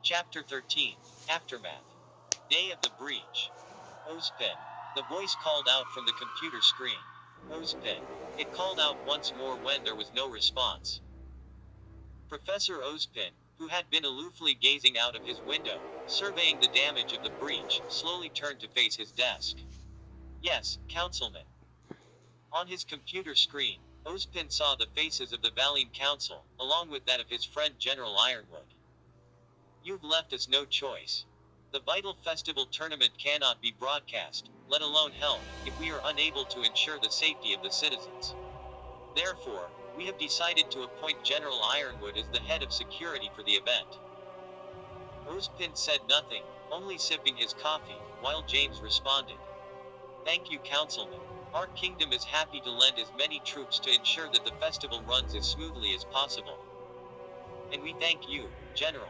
Chapter 13, Aftermath. Day of the breach. Ozpin. The voice called out from the computer screen. Ozpin. It called out once more when there was no response. Professor Ozpin, who had been aloofly gazing out of his window, surveying the damage of the breach, slowly turned to face his desk. Yes, Councilman. On his computer screen, Ozpin saw the faces of the Valiant Council, along with that of his friend General Ironwood. You've left us no choice. The vital festival tournament cannot be broadcast, let alone held, if we are unable to ensure the safety of the citizens. Therefore, we have decided to appoint General Ironwood as the head of security for the event. Ozpin said nothing, only sipping his coffee, while James responded. Thank you, Councilman. Our kingdom is happy to lend as many troops to ensure that the festival runs as smoothly as possible. And we thank you, General.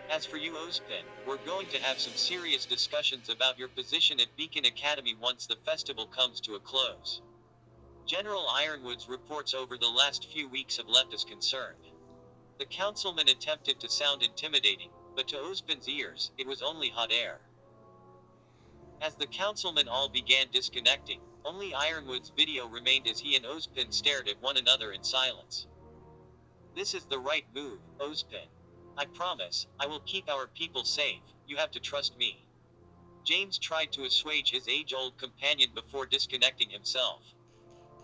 As for you, Ozpin, we're going to have some serious discussions about your position at Beacon Academy once the festival comes to a close. General Ironwood's reports over the last few weeks have left us concerned. The councilman attempted to sound intimidating, but to Ozpin's ears, it was only hot air. As the councilmen all began disconnecting, only Ironwood's video remained as he and Ozpin stared at one another in silence. This is the right move, Ozpin. I promise, I will keep our people safe, you have to trust me. James tried to assuage his age-old companion before disconnecting himself.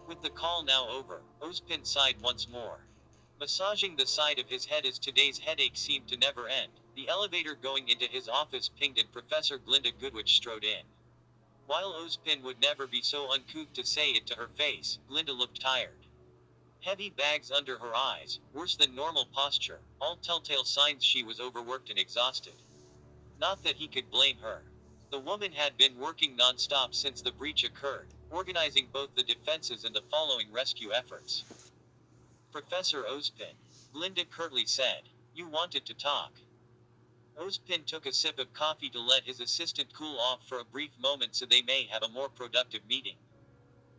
With the call now over, Ozpin sighed once more. Massaging the side of his head as today's headache seemed to never end, the elevator going into his office pinged and Professor Glinda Goodwitch strode in. While Ozpin would never be so uncouth to say it to her face, Glinda looked tired. Heavy bags under her eyes, worse than normal posture, all telltale signs she was overworked and exhausted. Not that he could blame her. The woman had been working non-stop since the breach occurred, organizing both the defenses and the following rescue efforts. Professor Ozpin, Glinda curtly said, you wanted to talk. Ozpin took a sip of coffee to let his assistant cool off for a brief moment so they may have a more productive meeting.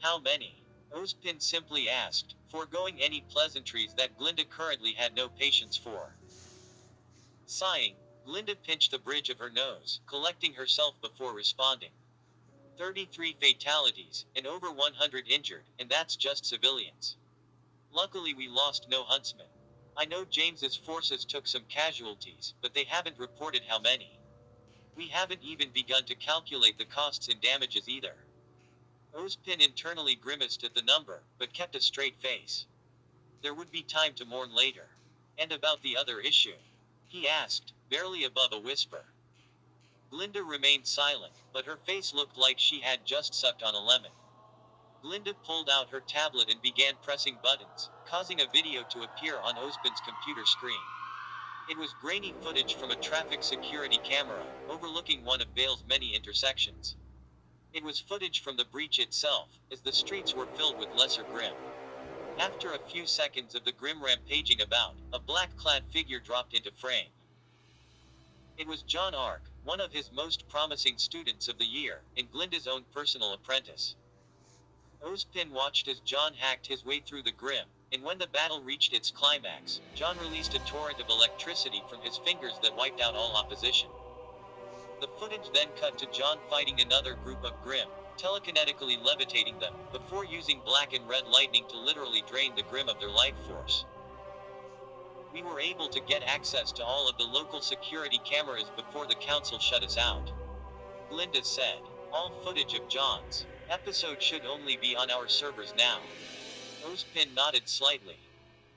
How many? Ozpin simply asked, foregoing any pleasantries that Glinda currently had no patience for. Sighing, Glinda pinched the bridge of her nose, collecting herself before responding. 33 fatalities, and over 100 injured, and that's just civilians. Luckily we lost no huntsmen. I know James's forces took some casualties, but they haven't reported how many. We haven't even begun to calculate the costs and damages either. Ozpin internally grimaced at the number, but kept a straight face. There would be time to mourn later. And about the other issue? He asked, barely above a whisper. Glinda remained silent, but her face looked like she had just sucked on a lemon. Glinda pulled out her tablet and began pressing buttons, causing a video to appear on Ozpin's computer screen. It was grainy footage from a traffic security camera, overlooking one of Vale's many intersections. It was footage from the breach itself, as the streets were filled with lesser Grimm. After a few seconds of the Grimm rampaging about, a black-clad figure dropped into frame. It was John Ark, one of his most promising students of the year, and Glinda's own personal apprentice. Ozpin watched as John hacked his way through the Grimm, and when the battle reached its climax, John released a torrent of electricity from his fingers that wiped out all opposition. The footage then cut to John fighting another group of Grimm, telekinetically levitating them, before using black and red lightning to literally drain the Grimm of their life force. We were able to get access to all of the local security cameras before the council shut us out. Glinda said, all footage of John's episode should only be on our servers now. Ozpin nodded slightly.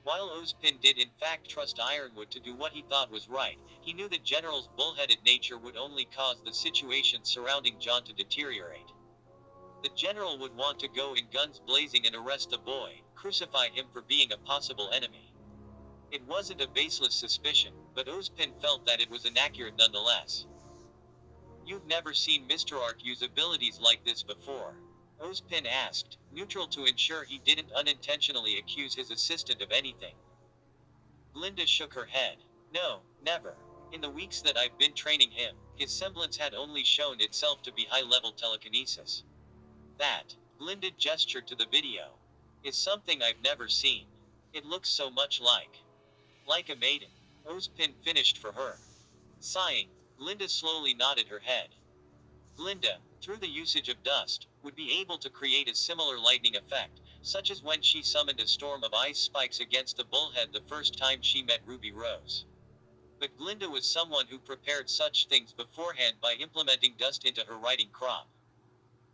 While Ozpin did in fact trust Ironwood to do what he thought was right, he knew that General's bullheaded nature would only cause the situation surrounding John to deteriorate. The General would want to go in guns blazing and arrest the boy, crucify him for being a possible enemy. It wasn't a baseless suspicion, but Ozpin felt that it was inaccurate nonetheless. You've never seen Mr. Ark use abilities like this before? Ozpin asked, neutral to ensure he didn't unintentionally accuse his assistant of anything. Glinda shook her head. No, never. In the weeks that I've been training him, his semblance had only shown itself to be high-level telekinesis. That, Glinda gestured to the video, is something I've never seen. It looks so much like a maiden. Ozpin finished for her. Sighing, Glinda slowly nodded her head. Glinda, through the usage of dust, would be able to create a similar lightning effect, such as when she summoned a storm of ice spikes against the bullhead the first time she met Ruby Rose. But Glinda was someone who prepared such things beforehand by implementing dust into her riding crop.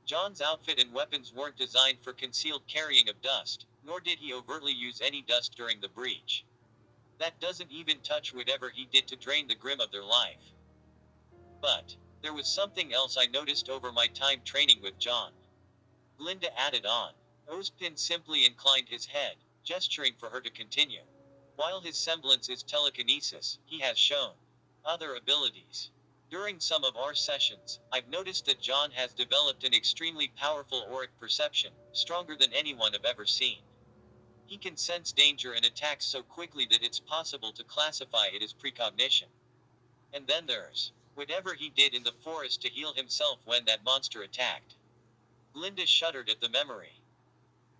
Jaune's outfit and weapons weren't designed for concealed carrying of dust, nor did he overtly use any dust during the breach. That doesn't even touch whatever he did to drain the Grimm of their life. But there was something else I noticed over my time training with Jaune. Glinda added on. Ozpin simply inclined his head, gesturing for her to continue. While his semblance is telekinesis, he has shown other abilities. During some of our sessions, I've noticed that Jaune has developed an extremely powerful auric perception, stronger than anyone I've ever seen. He can sense danger and attacks so quickly that it's possible to classify it as precognition. And then there's whatever he did in the forest to heal himself when that monster attacked. Glinda shuddered at the memory.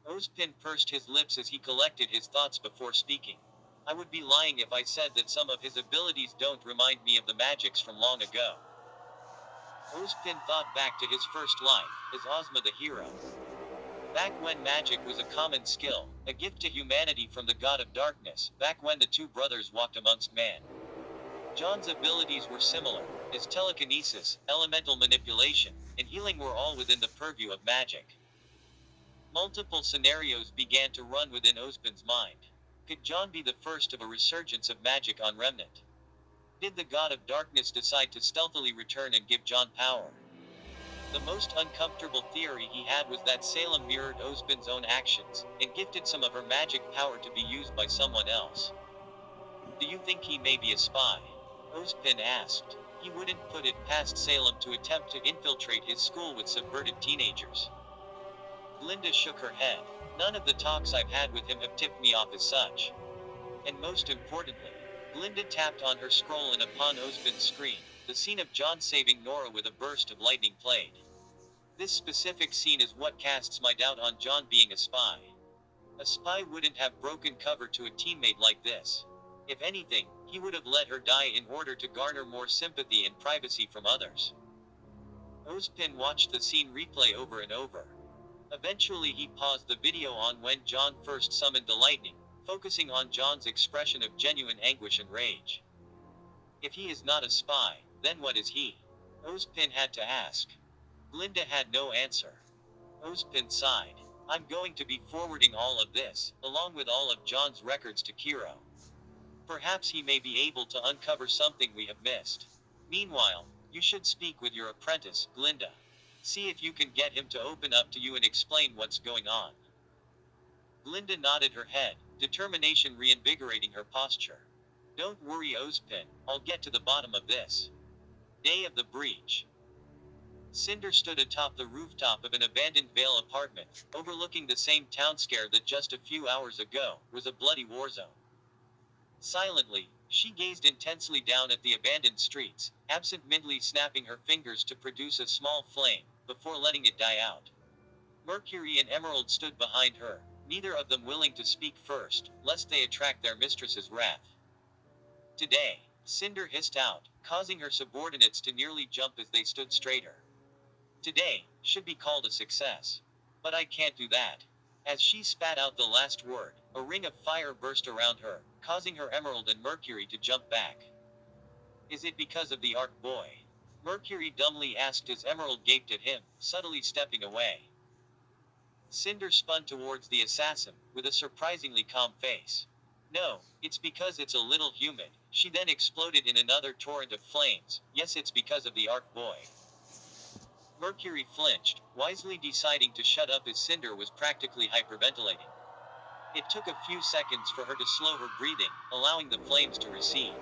Ozpin pursed his lips as he collected his thoughts before speaking. I would be lying if I said that some of his abilities don't remind me of the magics from long ago. Ozpin thought back to his first life, as Ozma the hero. Back when magic was a common skill, a gift to humanity from the god of darkness, back when the two brothers walked amongst man. Jaune's abilities were similar, as telekinesis, elemental manipulation, and healing were all within the purview of magic. Multiple scenarios began to run within Ozpin's mind. Could Jaune be the first of a resurgence of magic on Remnant? Did the god of darkness decide to stealthily return and give Jaune power? The most uncomfortable theory he had was that Salem mirrored Ozpin's own actions, and gifted some of her magic power to be used by someone else. Do you think he may be a spy? Ozpin asked. He wouldn't put it past Salem to attempt to infiltrate his school with subverted teenagers. Glinda shook her head. None of the talks I've had with him have tipped me off as such. And most importantly, Glinda tapped on her scroll and upon Ozpin's screen, the scene of Jaune saving Nora with a burst of lightning played. This specific scene is what casts my doubt on Jaune being a spy. A spy wouldn't have broken cover to a teammate like this. If anything, he would have let her die in order to garner more sympathy and privacy from others. Ozpin watched the scene replay over and over. Eventually he paused the video on when Jaune first summoned the lightning, focusing on Jaune's expression of genuine anguish and rage. If he is not a spy, then what is he? Ozpin had to ask. Glinda had no answer. Ozpin sighed. I'm going to be forwarding all of this, along with all of Jaune's records to Kiro. Perhaps he may be able to uncover something we have missed. Meanwhile, you should speak with your apprentice, Glinda. See if you can get him to open up to you and explain what's going on. Glinda nodded her head, determination reinvigorating her posture. Don't worry, Ozpin, I'll get to the bottom of this. Day of the breach. Cinder stood atop the rooftop of an abandoned Vale apartment, overlooking the same town scare that just a few hours ago was a bloody war zone. Silently, she gazed intensely down at the abandoned streets, absent-mindedly snapping her fingers to produce a small flame, before letting it die out. Mercury and Emerald stood behind her, neither of them willing to speak first, lest they attract their mistress's wrath. Today, Cinder hissed out, causing her subordinates to nearly jump as they stood straighter. Today should be called a success. But I can't do that. As she spat out the last word, a ring of fire burst around her, causing her Emerald and Mercury to jump back. Is it because of the Arc Boy? Mercury dumbly asked as Emerald gaped at him, subtly stepping away. Cinder spun towards the assassin, with a surprisingly calm face. No, it's because it's a little humid. She then exploded in another torrent of flames. Yes, it's because of the Arc Boy. Mercury flinched, wisely deciding to shut up as Cinder was practically hyperventilating. It took a few seconds for her to slow her breathing, allowing the flames to recede.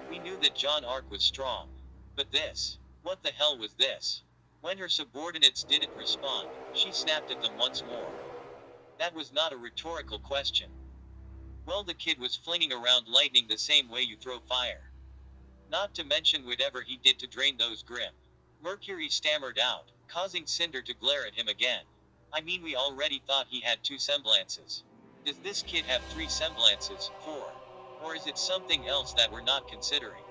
We knew that Jaune Arc was strong. But this? What the hell was this? When her subordinates didn't respond, she snapped at them once more. That was not a rhetorical question. Well, the kid was flinging around lightning the same way you throw fire. Not to mention whatever he did to drain those Grimm. Mercury stammered out, causing Cinder to glare at him again. I mean, we already thought he had 2 semblances. Does this kid have 3 semblances, 4? Or is it something else that we're not considering?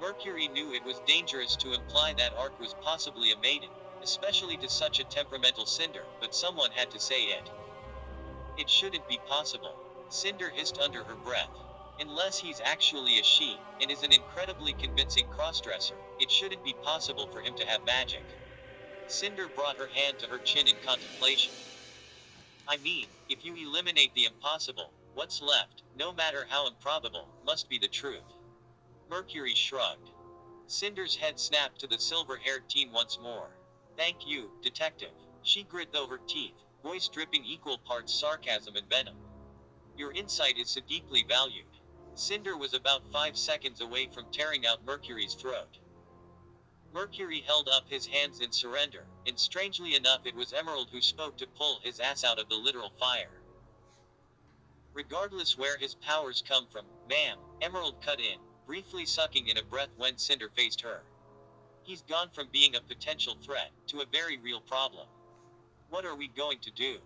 Mercury knew it was dangerous to imply that Arc was possibly a maiden, especially to such a temperamental Cinder, but someone had to say it. It shouldn't be possible, Cinder hissed under her breath. Unless he's actually a she, and is an incredibly convincing crossdresser, it shouldn't be possible for him to have magic. Cinder brought her hand to her chin in contemplation. I mean, if you eliminate the impossible, what's left, no matter how improbable, must be the truth. Mercury shrugged. Cinder's head snapped to the silver-haired teen once more. Thank you, detective. She grit though her teeth, voice dripping equal parts sarcasm and venom. Your insight is so deeply valued. Cinder was about 5 seconds away from tearing out Mercury's throat. Mercury held up his hands in surrender, and strangely enough it was Emerald who spoke to pull his ass out of the literal fire. Regardless where his powers come from, ma'am, Emerald cut in, briefly sucking in a breath when Cinder faced her. He's gone from being a potential threat, to a very real problem. What are we going to do?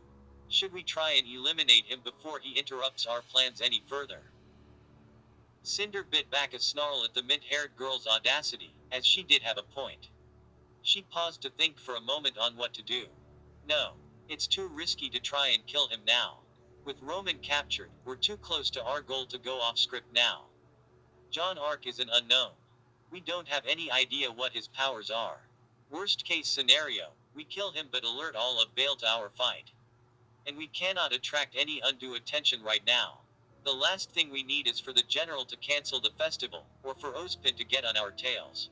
Should we try and eliminate him before he interrupts our plans any further? Cinder bit back a snarl at the mint-haired girl's audacity, as she did have a point. She paused to think for a moment on what to do. No. It's too risky to try and kill him now. With Roman captured, we're too close to our goal to go off script now. John Arc is an unknown. We don't have any idea what his powers are. Worst case scenario, we kill him but alert all of Vale to our fight. And we cannot attract any undue attention right now. The last thing we need is for the general to cancel the festival, or for Ozpin to get on our tails.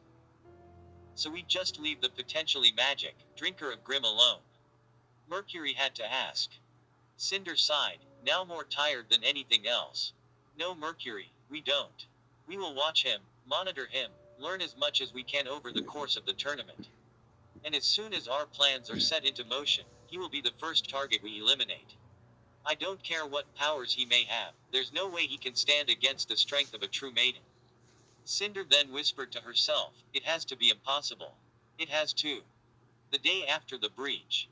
So we just leave the potentially magic drinker of Grim alone? Mercury had to ask. Cinder sighed, now more tired than anything else. No, Mercury, we don't. We will watch him, monitor him, learn as much as we can over the course of the tournament. And as soon as our plans are set into motion, he will be the first target we eliminate. I don't care what powers he may have, there's no way he can stand against the strength of a true maiden. Cinder then whispered to herself, it has to be impossible. It has to. The day after the breach.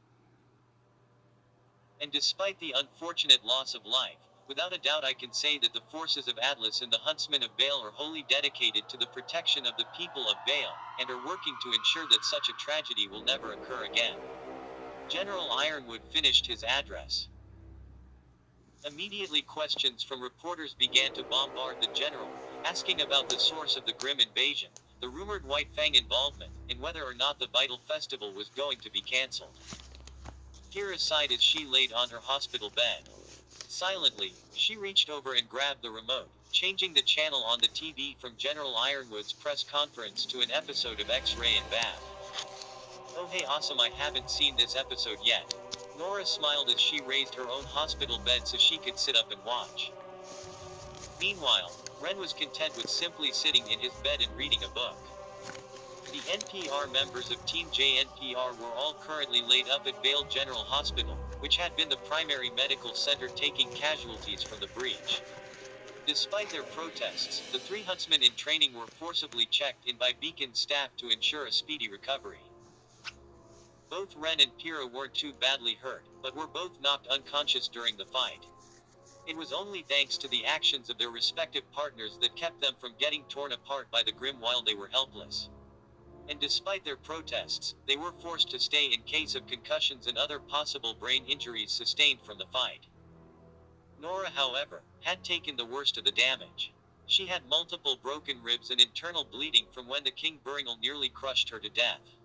And despite the unfortunate loss of life, without a doubt I can say that the forces of Atlas and the Huntsmen of Vale are wholly dedicated to the protection of the people of Vale, and are working to ensure that such a tragedy will never occur again. General Ironwood finished his address. Immediately questions from reporters began to bombard the general, asking about the source of the Grim invasion, the rumored White Fang involvement, and whether or not the vital festival was going to be cancelled. Kira sighed as she laid on her hospital bed. Silently, she reached over and grabbed the remote, changing the channel on the TV from General Ironwood's press conference to an episode of X-Ray and Bath. Oh hey awesome, I haven't seen this episode yet. Nora smiled as she raised her own hospital bed so she could sit up and watch. Meanwhile, Ren was content with simply sitting in his bed and reading a book. The NPR members of Team JNPR were all currently laid up at Vale General Hospital, which had been the primary medical center taking casualties from the breach. Despite their protests, the 3 huntsmen in training were forcibly checked in by Beacon staff to ensure a speedy recovery. Both Ren and Pyrrha weren't too badly hurt, but were both knocked unconscious during the fight. It was only thanks to the actions of their respective partners that kept them from getting torn apart by the Grim while they were helpless. And despite their protests, they were forced to stay in case of concussions and other possible brain injuries sustained from the fight. Nora, however, had taken the worst of the damage. She had multiple broken ribs and internal bleeding from when the King Beringal nearly crushed her to death.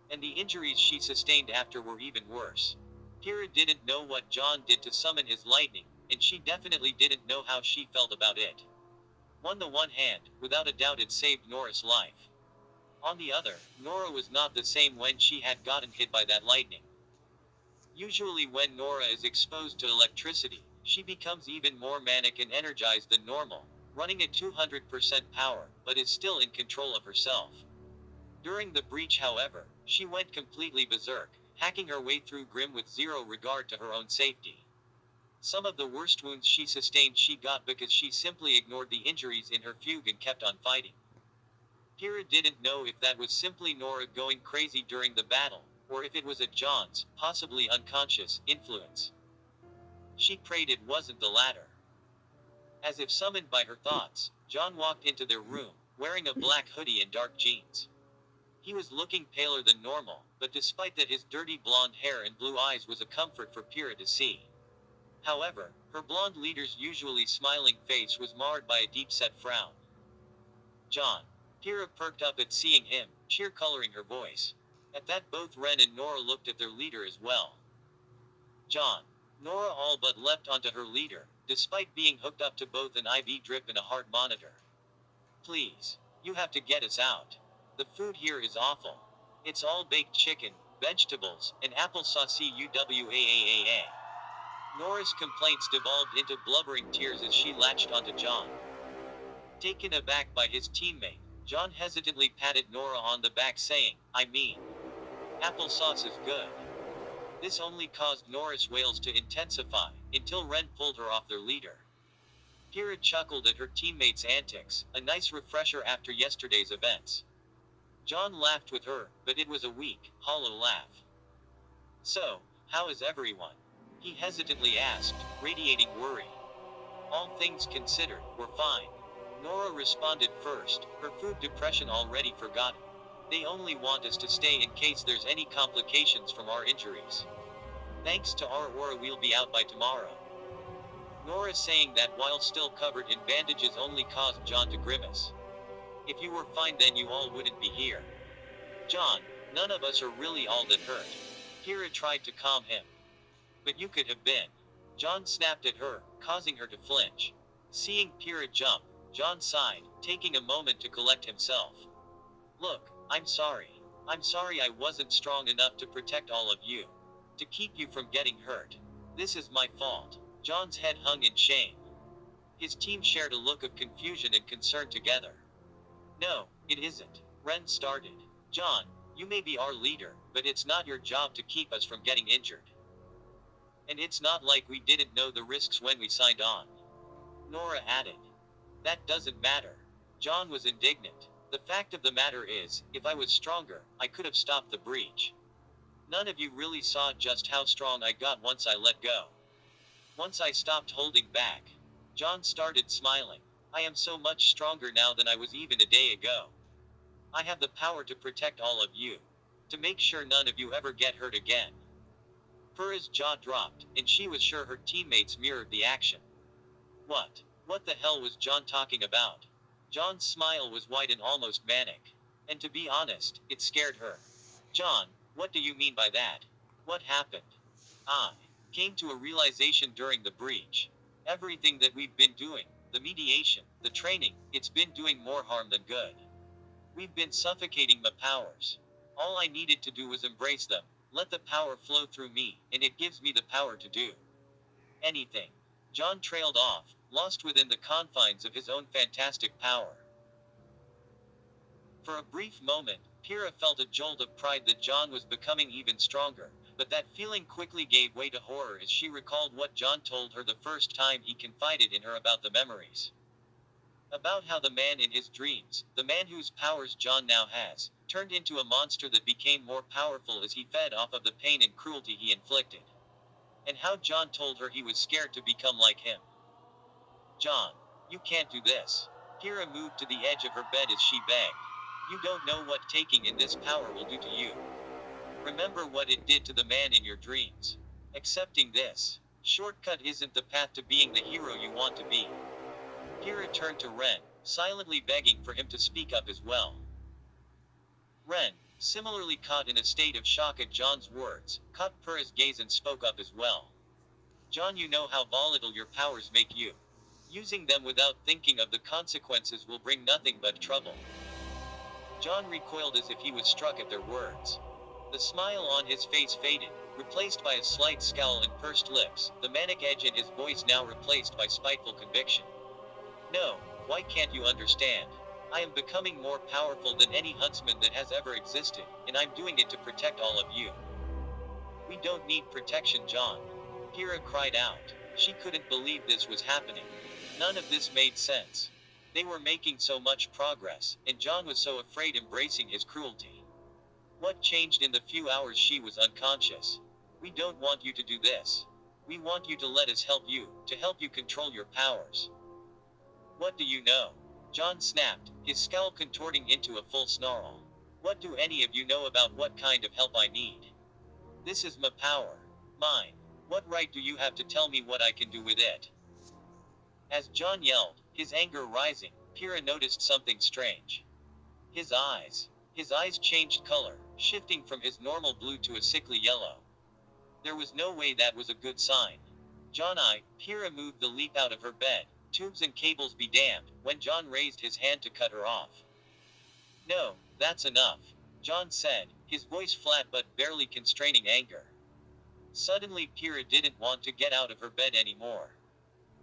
And the injuries she sustained after were even worse. Pyrrha didn't know what John did to summon his lightning, and she definitely didn't know how she felt about it. On the one hand, without a doubt it saved Nora's life. On the other, Nora was not the same when she had gotten hit by that lightning. Usually when Nora is exposed to electricity, she becomes even more manic and energized than normal, running at 200% power, but is still in control of herself. During the breach, however, she went completely berserk, hacking her way through Grim with zero regard to her own safety. Some of the worst wounds she sustained she got because she simply ignored the injuries in her fugue and kept on fighting. Pyrrha didn't know if that was simply Nora going crazy during the battle, or if it was a John's, possibly unconscious, influence. She prayed it wasn't the latter. As if summoned by her thoughts, John walked into their room, wearing a black hoodie and dark jeans. He was looking paler than normal, but despite that his dirty blonde hair and blue eyes was a comfort for Pyrrha to see. However, her blonde leader's usually smiling face was marred by a deep-set frown. Jaune. Pyrrha perked up at seeing him, cheer-coloring her voice. At that both Ren and Nora looked at their leader as well. Jaune. Nora all but leapt onto her leader, despite being hooked up to both an IV drip and a heart monitor. Please. You have to get us out. The food here is awful. It's all baked chicken, vegetables, and applesauce UWAAAA. Nora's complaints devolved into blubbering tears as she latched onto Jaune. Taken aback by his teammate, Jaune hesitantly patted Nora on the back saying, I mean, applesauce is good. This only caused Nora's wails to intensify, until Ren pulled her off their leader. Pyrrha chuckled at her teammates' antics, a nice refresher after yesterday's events. Jaune laughed with her, but it was a weak, hollow laugh. So, how is everyone? He hesitantly asked, radiating worry. All things considered, we're fine. Nora responded first, her food depression already forgotten. They only want us to stay in case there's any complications from our injuries. Thanks to our aura we'll be out by tomorrow. Nora saying that while still covered in bandages only caused Jaune to grimace. If you were fine then you all wouldn't be here. Jaune, none of us are really all that hurt. Pyrrha tried to calm him. But you could have been. Jaune snapped at her, causing her to flinch. Seeing Pyrrha jump, Jaune sighed, taking a moment to collect himself. Look, I'm sorry. I'm sorry I wasn't strong enough to protect all of you. To keep you from getting hurt. This is my fault. Jaune's head hung in shame. His team shared a look of confusion and concern together. No, it isn't. Ren started. Jaune, you may be our leader, but it's not your job to keep us from getting injured. And it's not like we didn't know the risks when we signed on. Nora added. That doesn't matter. Jaune was indignant. The fact of the matter is, if I was stronger, I could have stopped the breach. None of you really saw just how strong I got once I let go. Once I stopped holding back. Jaune started smiling. I am so much stronger now than I was even a day ago. I have the power to protect all of you. To make sure none of you ever get hurt again. Pyrrha's jaw dropped, and she was sure her teammates mirrored the action. What? What the hell was Jaune talking about? Jaune's smile was wide and almost manic. And to be honest, it scared her. Jaune, what do you mean by that? What happened? I came to a realization during the breach. Everything that we've been doing, the mediation, the training, it's been doing more harm than good. We've been suffocating my powers. All I needed to do was embrace them, let the power flow through me, and it gives me the power to do anything. Jaune trailed off, lost within the confines of his own fantastic power. For a brief moment, Pyrrha felt a jolt of pride that Jaune was becoming even stronger, but that feeling quickly gave way to horror as she recalled what Jaune told her the first time he confided in her about the memories. About how the man in his dreams, the man whose powers Jaune now has, turned into a monster that became more powerful as he fed off of the pain and cruelty he inflicted. And how Jaune told her he was scared to become like him. Jaune, you can't do this. Pyrrha moved to the edge of her bed as she begged. You don't know what taking in this power will do to you. Remember what it did to the man in your dreams. Accepting this shortcut isn't the path to being the hero you want to be. Pyrrha turned to Ren, silently begging for him to speak up as well. Ren, similarly caught in a state of shock at Jaune's words, caught Pyrrha's gaze and spoke up as well. Jaune, you know how volatile your powers make you. Using them without thinking of the consequences will bring nothing but trouble. Jaune recoiled as if he was struck at their words. The smile on his face faded, replaced by a slight scowl and pursed lips, the manic edge in his voice now replaced by spiteful conviction. No, why can't you understand? I am becoming more powerful than any huntsman that has ever existed, and I'm doing it to protect all of you. We don't need protection, Jaune. Pyrrha cried out. She couldn't believe this was happening. None of this made sense. They were making so much progress, and Jaune was so afraid embracing his cruelty. What changed in the few hours she was unconscious? We don't want you to do this. We want you to let us help you, to help you control your powers. What do you know? Jaune snapped, his scowl contorting into a full snarl. What do any of you know about what kind of help I need? This is my power. Mine. What right do you have to tell me what I can do with it? As Jaune yelled, his anger rising, Pyrrha noticed something strange. His eyes. His eyes changed color, shifting from his normal blue to a sickly yellow. There was no way that was a good sign. Jaune, Pyrrha moved the leap out of her bed. Tubes and cables be damned, when Jaune raised his hand to cut her off. No, that's enough, Jaune said, his voice flat but barely constraining anger. Suddenly Pyrrha didn't want to get out of her bed anymore.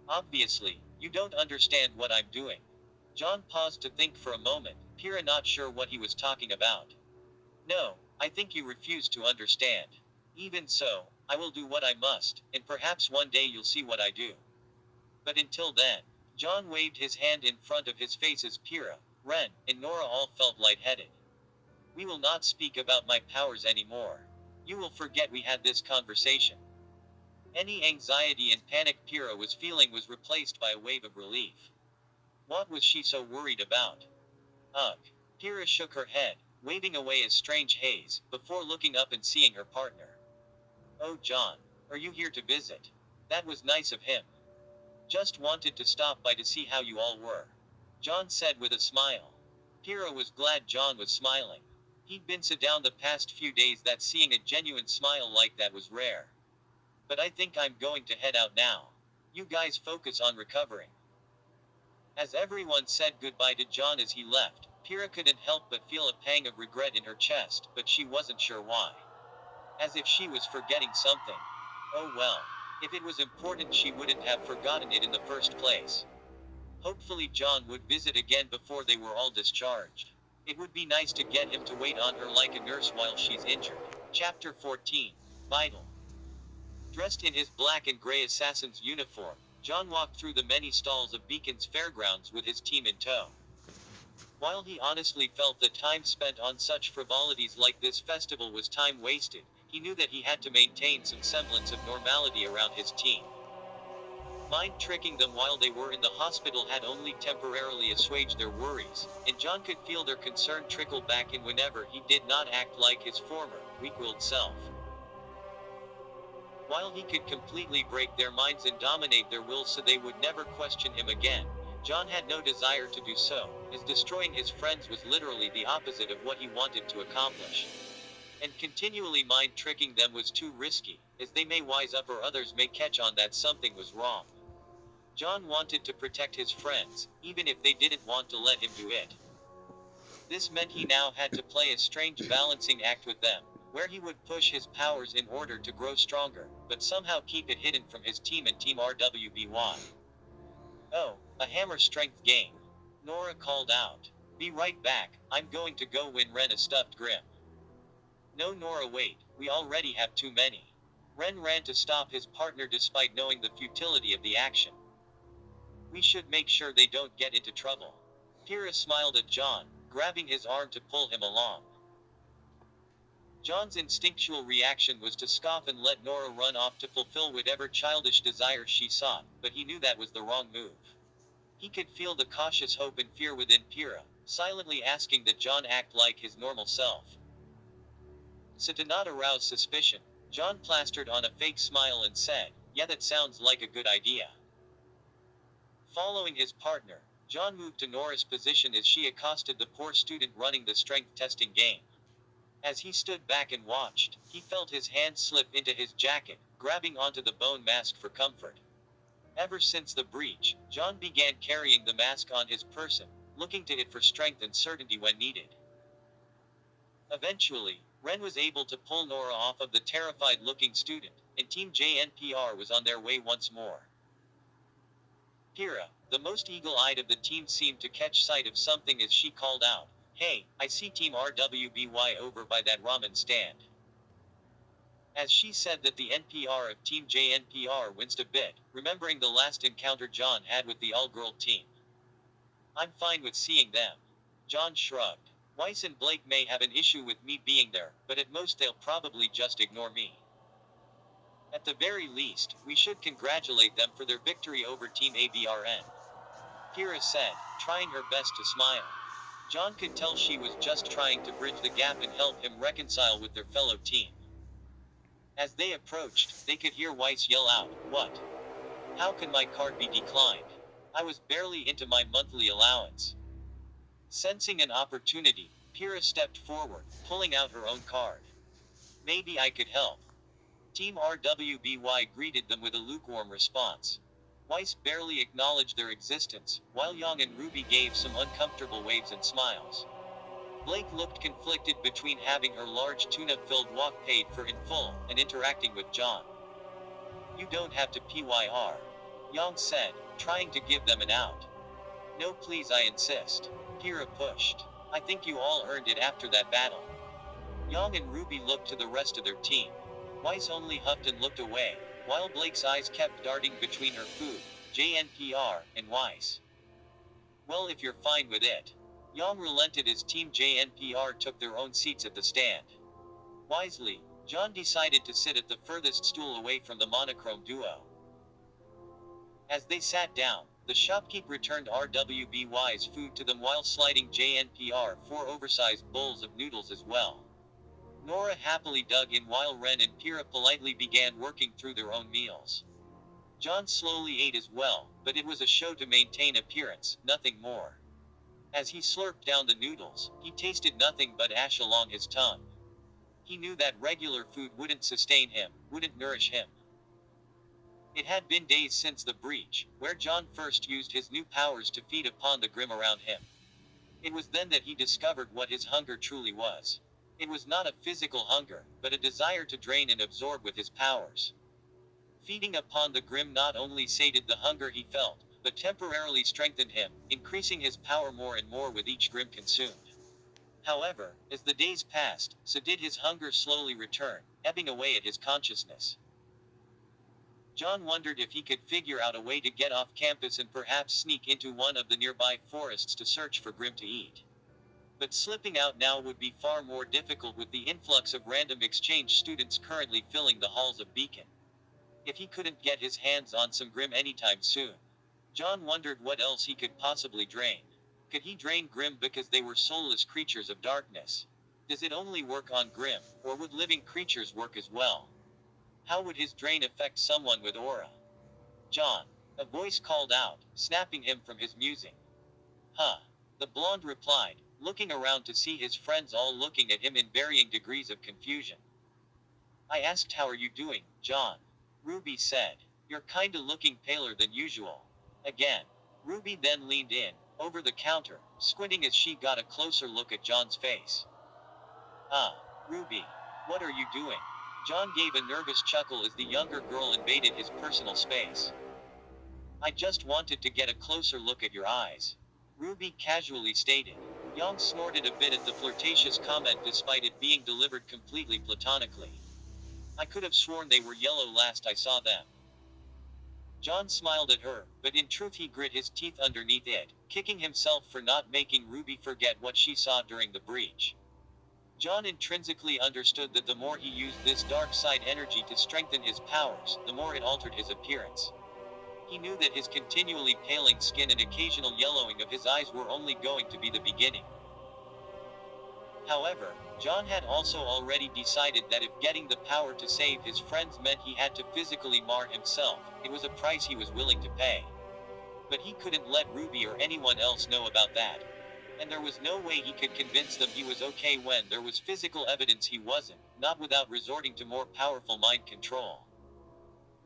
Obviously, you don't understand what I'm doing. Jaune paused to think for a moment, Pyrrha not sure what he was talking about. No, I think you refuse to understand. Even so, I will do what I must, and perhaps one day you'll see what I do. But until then, Jaune waved his hand in front of his face as Pyrrha, Ren, and Nora all felt lightheaded. We will not speak about my powers anymore. You will forget we had this conversation. Any anxiety and panic Pyrrha was feeling was replaced by a wave of relief. What was she so worried about? Ugh. Pyrrha shook her head, waving away a strange haze, before looking up and seeing her partner. Oh Jaune, are you here to visit? That was nice of him. Just wanted to stop by to see how you all were. Jaune said with a smile. Pyrrha was glad Jaune was smiling. He'd been so down the past few days that seeing a genuine smile like that was rare. But I think I'm going to head out now. You guys focus on recovering. As everyone said goodbye to Jaune as he left, Pyrrha couldn't help but feel a pang of regret in her chest, but she wasn't sure why. As if she was forgetting something. Oh well. If it was important she wouldn't have forgotten it in the first place. Hopefully Jaune would visit again before they were all discharged. It would be nice to get him to wait on her like a nurse while she's injured. Chapter 14. Vital. Dressed in his black and gray assassin's uniform, Jaune walked through the many stalls of Beacon's fairgrounds with his team in tow. While he honestly felt that time spent on such frivolities like this festival was time wasted, he knew that he had to maintain some semblance of normality around his team. Mind-tricking them while they were in the hospital had only temporarily assuaged their worries, and Jaune could feel their concern trickle back in whenever he did not act like his former, weak-willed self. While he could completely break their minds and dominate their wills so they would never question him again, Jaune had no desire to do so, as destroying his friends was literally the opposite of what he wanted to accomplish. And continually mind-tricking them was too risky, as they may wise up or others may catch on that something was wrong. Jaune wanted to protect his friends, even if they didn't want to let him do it. This meant he now had to play a strange balancing act with them, where he would push his powers in order to grow stronger, but somehow keep it hidden from his team and Team RWBY. Oh, a hammer strength game. Nora called out. Be right back, I'm going to go win Ren a stuffed Grim. No Nora wait, we already have too many. Ren ran to stop his partner despite knowing the futility of the action. We should make sure they don't get into trouble. Pyrrha smiled at Jaune, grabbing his arm to pull him along. Jaune's instinctual reaction was to scoff and let Nora run off to fulfill whatever childish desire she sought, but he knew that was the wrong move. He could feel the cautious hope and fear within Pyrrha, silently asking that Jaune act like his normal self. So to not arouse suspicion, Jaune plastered on a fake smile and said, yeah, that sounds like a good idea. Following his partner, Jaune moved to Nora's position as she accosted the poor student running the strength testing game. As he stood back and watched, he felt his hand slip into his jacket, grabbing onto the bone mask for comfort. Ever since the breach, Jaune began carrying the mask on his person, looking to it for strength and certainty when needed. Eventually, Ren was able to pull Nora off of the terrified-looking student, and Team JNPR was on their way once more. Pyrrha, the most eagle-eyed of the team, seemed to catch sight of something as she called out, Hey, I see Team RWBY over by that ramen stand. As she said that, the NPR of Team JNPR winced a bit, remembering the last encounter Jaune had with the all-girl team. I'm fine with seeing them. Jaune shrugged. Weiss and Blake may have an issue with me being there, but at most they'll probably just ignore me. At the very least, we should congratulate them for their victory over Team ABRN. Kira said, trying her best to smile. Jaune could tell she was just trying to bridge the gap and help him reconcile with their fellow team. As they approached, they could hear Weiss yell out, "What? How can my card be declined? I was barely into my monthly allowance." Sensing an opportunity, Kira stepped forward, pulling out her own card. "Maybe I could help." Team RWBY greeted them with a lukewarm response. Weiss barely acknowledged their existence, while Yang and RWBY gave some uncomfortable waves and smiles. Blake looked conflicted between having her large tuna-filled wok paid for in full, and interacting with Jaune. "You don't have to PYR," Yang said, trying to give them an out. "No please, I insist." Kira pushed. "I think you all earned it after that battle." Yang and RWBY looked to the rest of their team. Weiss only huffed and looked away, while Blake's eyes kept darting between her food, JNPR, and Weiss. "Well, if you're fine with it." Yang relented as Team JNPR took their own seats at the stand. Wisely, Jaune decided to sit at the furthest stool away from the monochrome duo. As they sat down, the shopkeep returned RWBY's food to them while sliding JNPR 4 oversized bowls of noodles as well. Nora happily dug in while Ren and Kira politely began working through their own meals. Jaune slowly ate as well, but it was a show to maintain appearance, nothing more. As he slurped down the noodles, he tasted nothing but ash along his tongue. He knew that regular food wouldn't sustain him, wouldn't nourish him. It had been days since the breach, where Jaune first used his new powers to feed upon the Grimm around him. It was then that he discovered what his hunger truly was. It was not a physical hunger, but a desire to drain and absorb with his powers. Feeding upon the Grimm not only sated the hunger he felt, but temporarily strengthened him, increasing his power more and more with each Grimm consumed. However, as the days passed, so did his hunger slowly return, ebbing away at his consciousness. Jaune wondered if he could figure out a way to get off campus and perhaps sneak into one of the nearby forests to search for Grimm to eat. But slipping out now would be far more difficult with the influx of random exchange students currently filling the halls of Beacon. If he couldn't get his hands on some Grimm anytime soon, Jaune wondered what else he could possibly drain. Could he drain Grimm because they were soulless creatures of darkness? Does it only work on Grimm, or would living creatures work as well? How would his drain affect someone with aura? "Jaune," a voice called out, snapping him from his musing. "Huh?" the blonde replied, looking around to see his friends all looking at him in varying degrees of confusion. "I asked how are you doing, Jaune?" RWBY said. "You're kinda looking paler than usual." Again. RWBY then leaned in, over the counter, squinting as she got a closer look at Jaune's face. RWBY. What are you doing?" Jaune gave a nervous chuckle as the younger girl invaded his personal space. "I just wanted to get a closer look at your eyes," RWBY casually stated. Yang snorted a bit at the flirtatious comment despite it being delivered completely platonically. "I could have sworn they were yellow last I saw them." Jaune smiled at her, but in truth he grit his teeth underneath it, kicking himself for not making RWBY forget what she saw during the breach. Jaune intrinsically understood that the more he used this dark side energy to strengthen his powers, the more it altered his appearance. He knew that his continually paling skin and occasional yellowing of his eyes were only going to be the beginning. However, Jaune had also already decided that if getting the power to save his friends meant he had to physically mar himself, it was a price he was willing to pay. But he couldn't let RWBY or anyone else know about that. And there was no way he could convince them he was okay when there was physical evidence he wasn't, not without resorting to more powerful mind control.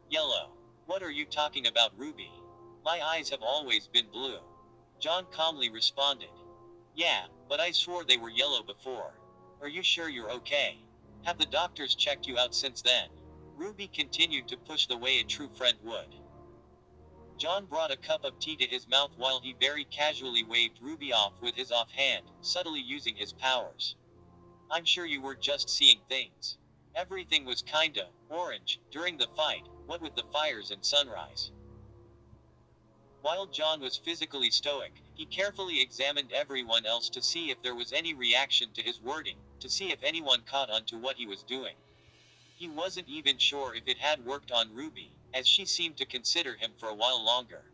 "Yellow. What are you talking about, RWBY? My eyes have always been blue." Jaune calmly responded. "Yeah, but I swore they were yellow before. Are you sure you're okay? Have the doctors checked you out since then?" RWBY continued to push the way a true friend would. Jaune brought a cup of tea to his mouth while he very casually waved RWBY off with his offhand, subtly using his powers. "I'm sure you were just seeing things. Everything was kinda orange during the fight, what with the fires and sunrise." While Jaune was physically stoic, he carefully examined everyone else to see if there was any reaction to his wording, to see if anyone caught on to what he was doing. He wasn't even sure if it had worked on RWBY, as she seemed to consider him for a while longer.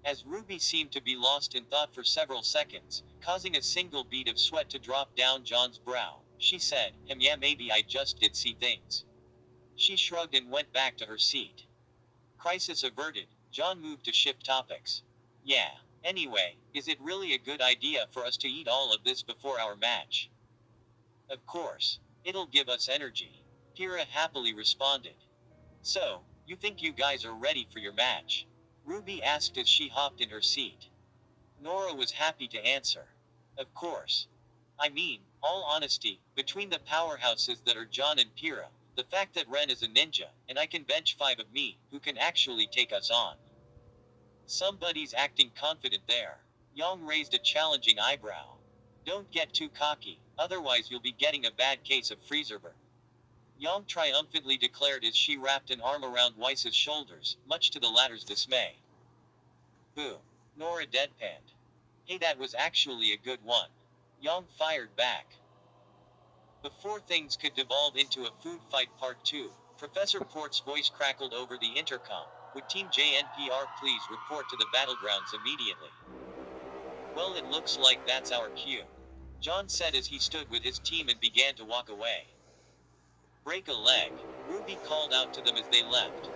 as RWBY seemed to be lost in thought for several seconds, causing a single bead of sweat to drop down Jaune's brow. She said, yeah, maybe I just did see things." She shrugged and went back to her seat. Crisis averted, Jaune moved to shift topics. "Yeah. Anyway, is it really a good idea for us to eat all of this before our match?" "Of course. It'll give us energy," Kira happily responded. "So, you think you guys are ready for your match?" RWBY asked as she hopped in her seat. Nora was happy to answer. "Of course. I mean, all honesty, between the powerhouses that are Jaune and Kira, the fact that Ren is a ninja, and I can bench 5 of me, who can actually take us on?" "Somebody's acting confident there." Yang raised a challenging eyebrow. "Don't get too cocky, otherwise you'll be getting a bad case of Freezerburn," Yang triumphantly declared as she wrapped an arm around Weiss's shoulders, much to the latter's dismay. "Boo." Nora deadpanned. "Hey, that was actually a good one." Yang fired back. Before things could devolve into a food fight part 2, Professor Port's voice crackled over the intercom. "Would Team JNPR please report to the battlegrounds immediately?" "Well, it looks like that's our cue," Jaune said as he stood with his team and began to walk away. "Break a leg," RWBY called out to them as they left.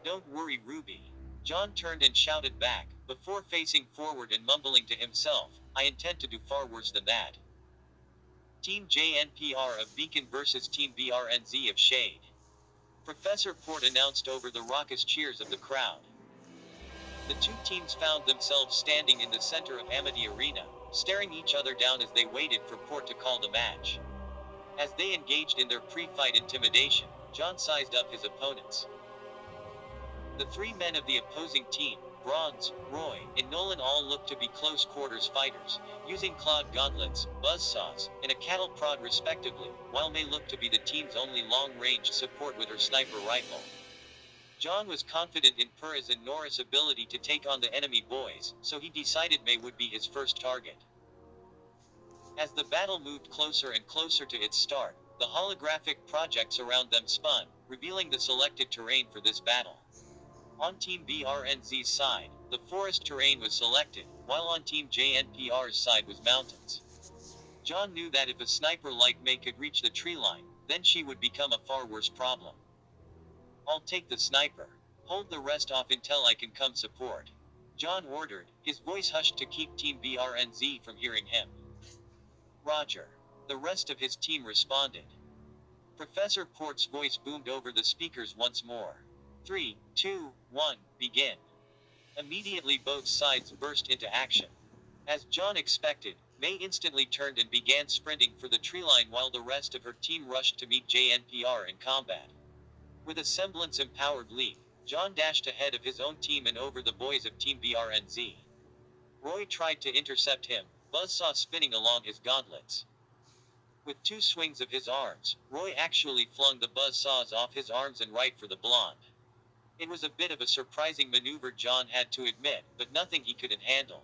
"Don't worry, RWBY." Jaune turned and shouted back, before facing forward and mumbling to himself, "I intend to do far worse than that." Team JNPR of Beacon versus Team BRNZ of Shade. Professor Port announced over the raucous cheers of the crowd. The two teams found themselves standing in the center of Amity Arena, staring each other down as they waited for Port to call the match. As they engaged in their pre-fight intimidation, Jaune sized up his opponents. The 3 men of the opposing team, Bronze, Roy, and Nolan, all looked to be close-quarters fighters, using clawed gauntlets, buzzsaws, and a cattle prod respectively, while Mei looked to be the team's only long-range support with her sniper rifle. Jaune was confident in Perez and Nora's ability to take on the enemy boys, so he decided Mei would be his first target. As the battle moved closer and closer to its start, the holographic projects around them spun, revealing the selected terrain for this battle. On Team BRNZ's side, the forest terrain was selected, while on Team JNPR's side was mountains. Jaune knew that if a sniper like Mei could reach the tree line, then she would become a far worse problem. "I'll take the sniper. Hold the rest off until I can come support," Jaune ordered, his voice hushed to keep Team BRNZ from hearing him. "Roger." The rest of his team responded. Professor Port's voice boomed over the speakers once more. 3, 2, 1, begin. Immediately both sides burst into action. As Jaune expected, Mei instantly turned and began sprinting for the tree line while the rest of her team rushed to meet JNPR in combat. With a semblance empowered leap, Jaune dashed ahead of his own team and over the boys of Team BRNZ. Roy tried to intercept him, buzzsaw spinning along his gauntlets. With 2 swings of his arms, Roy actually flung the buzzsaws off his arms and right for the blonde. It was a bit of a surprising maneuver, Jaune had to admit, but nothing he couldn't handle.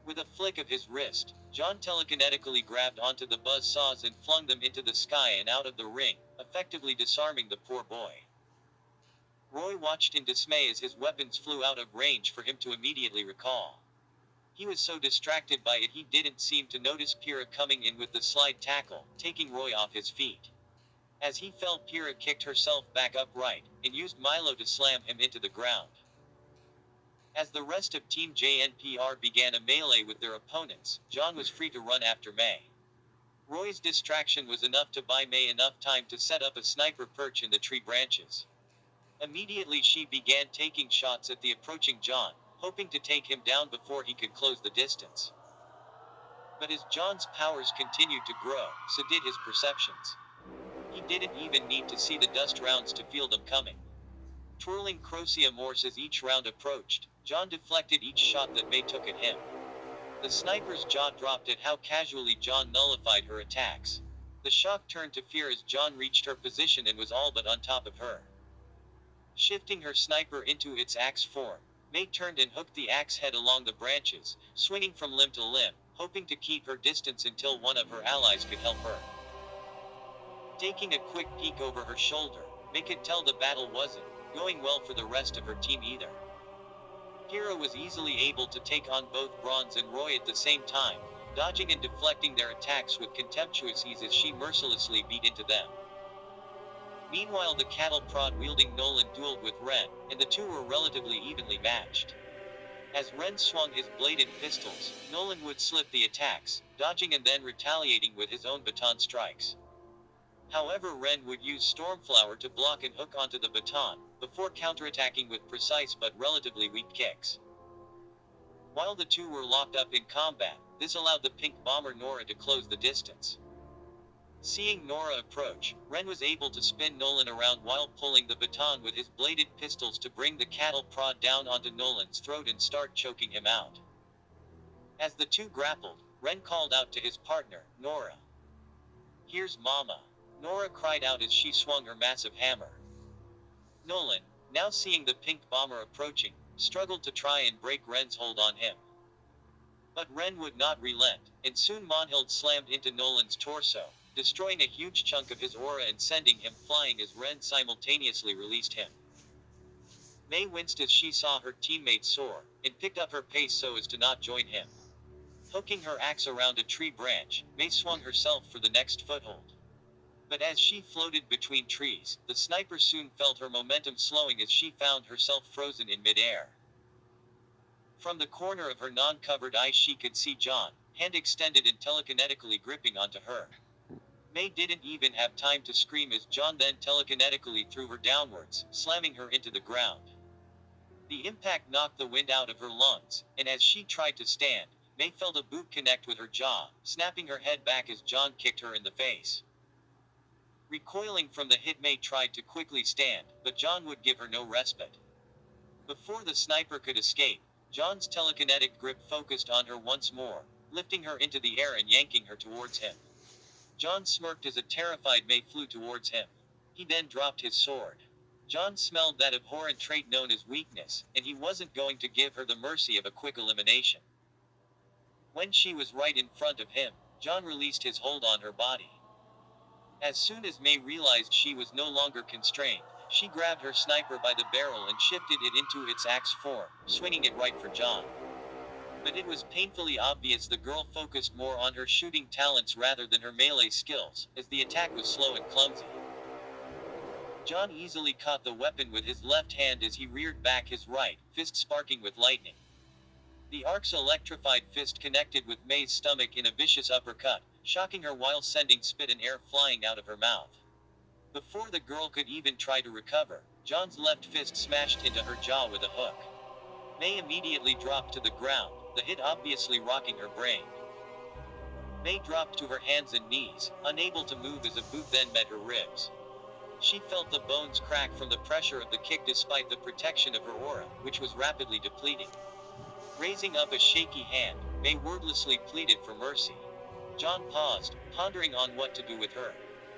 With a flick of his wrist, Jaune telekinetically grabbed onto the buzzsaws and flung them into the sky and out of the ring, effectively disarming the poor boy. Roy watched in dismay as his weapons flew out of range for him to immediately recall. He was so distracted by it he didn't seem to notice Kira coming in with the slide tackle, taking Roy off his feet. As he fell, Kira kicked herself back upright, and used Milo to slam him into the ground. As the rest of Team JNPR began a melee with their opponents, Jaune was free to run after Mei. Roy's distraction was enough to buy Mei enough time to set up a sniper perch in the tree branches. Immediately she began taking shots at the approaching Jaune, hoping to take him down before he could close the distance. But as Jaune's powers continued to grow, so did his perceptions. He didn't even need to see the dust rounds to feel them coming. Twirling Crocia Morse as each round approached, Jaune deflected each shot that Mei took at him. The sniper's jaw dropped at how casually Jaune nullified her attacks. The shock turned to fear as Jaune reached her position and was all but on top of her. Shifting her sniper into its axe form, Mei turned and hooked the axe head along the branches, swinging from limb to limb, hoping to keep her distance until one of her allies could help her. Taking a quick peek over her shoulder, Mei could tell the battle wasn't going well for the rest of her team either. Pyrrha was easily able to take on both Bronze and Roy at the same time, dodging and deflecting their attacks with contemptuous ease as she mercilessly beat into them. Meanwhile, the cattle prod wielding Nolan dueled with Ren, and the two were relatively evenly matched. As Ren swung his bladed pistols, Nolan would slip the attacks, dodging and then retaliating with his own baton strikes. However, Ren would use Stormflower to block and hook onto the baton, before counterattacking with precise but relatively weak kicks. While the two were locked up in combat, this allowed the pink bomber Nora to close the distance. Seeing Nora approach, Ren was able to spin Nolan around while pulling the baton with his bladed pistols to bring the cattle prod down onto Nolan's throat and start choking him out. As the two grappled, Ren called out to his partner, Nora. "Here's Mama," Nora cried out as she swung her massive hammer. Nolan, now seeing the pink bomber approaching, struggled to try and break Ren's hold on him. But Ren would not relent, and soon Monhild slammed into Nolan's torso, destroying a huge chunk of his aura and sending him flying as Ren simultaneously released him. May winced as she saw her teammate soar, and picked up her pace so as to not join him. Hooking her axe around a tree branch, May swung herself for the next foothold. But as she floated between trees, the sniper soon felt her momentum slowing as she found herself frozen in mid-air. From the corner of her non-covered eye she could see Jaune, hand extended and telekinetically gripping onto her. May didn't even have time to scream as Jaune then telekinetically threw her downwards, slamming her into the ground. The impact knocked the wind out of her lungs, and as she tried to stand, May felt a boot connect with her jaw, snapping her head back as Jaune kicked her in the face. Recoiling from the hit, May tried to quickly stand, but Jaune would give her no respite. Before the sniper could escape, Jaune's telekinetic grip focused on her once more, lifting her into the air and yanking her towards him. Jaune smirked as a terrified May flew towards him. He then dropped his sword. Jaune smelled that abhorrent trait known as weakness, and he wasn't going to give her the mercy of a quick elimination. When she was right in front of him, Jaune released his hold on her body. As soon as May realized she was no longer constrained, she grabbed her sniper by the barrel and shifted it into its axe form, swinging it right for Jaune. But it was painfully obvious the girl focused more on her shooting talents rather than her melee skills, as the attack was slow and clumsy. Jaune easily caught the weapon with his left hand as he reared back his right, fist sparking with lightning. The arc's electrified fist connected with May's stomach in a vicious uppercut, shocking her while sending spit and air flying out of her mouth. Before the girl could even try to recover, Jaune's left fist smashed into her jaw with a hook. May immediately dropped to the ground, the hit obviously rocking her brain. May dropped to her hands and knees, unable to move as a boot then met her ribs. She felt the bones crack from the pressure of the kick despite the protection of her aura, which was rapidly depleting. Raising up a shaky hand, May wordlessly pleaded for mercy. Jaune paused, pondering on what to do with her.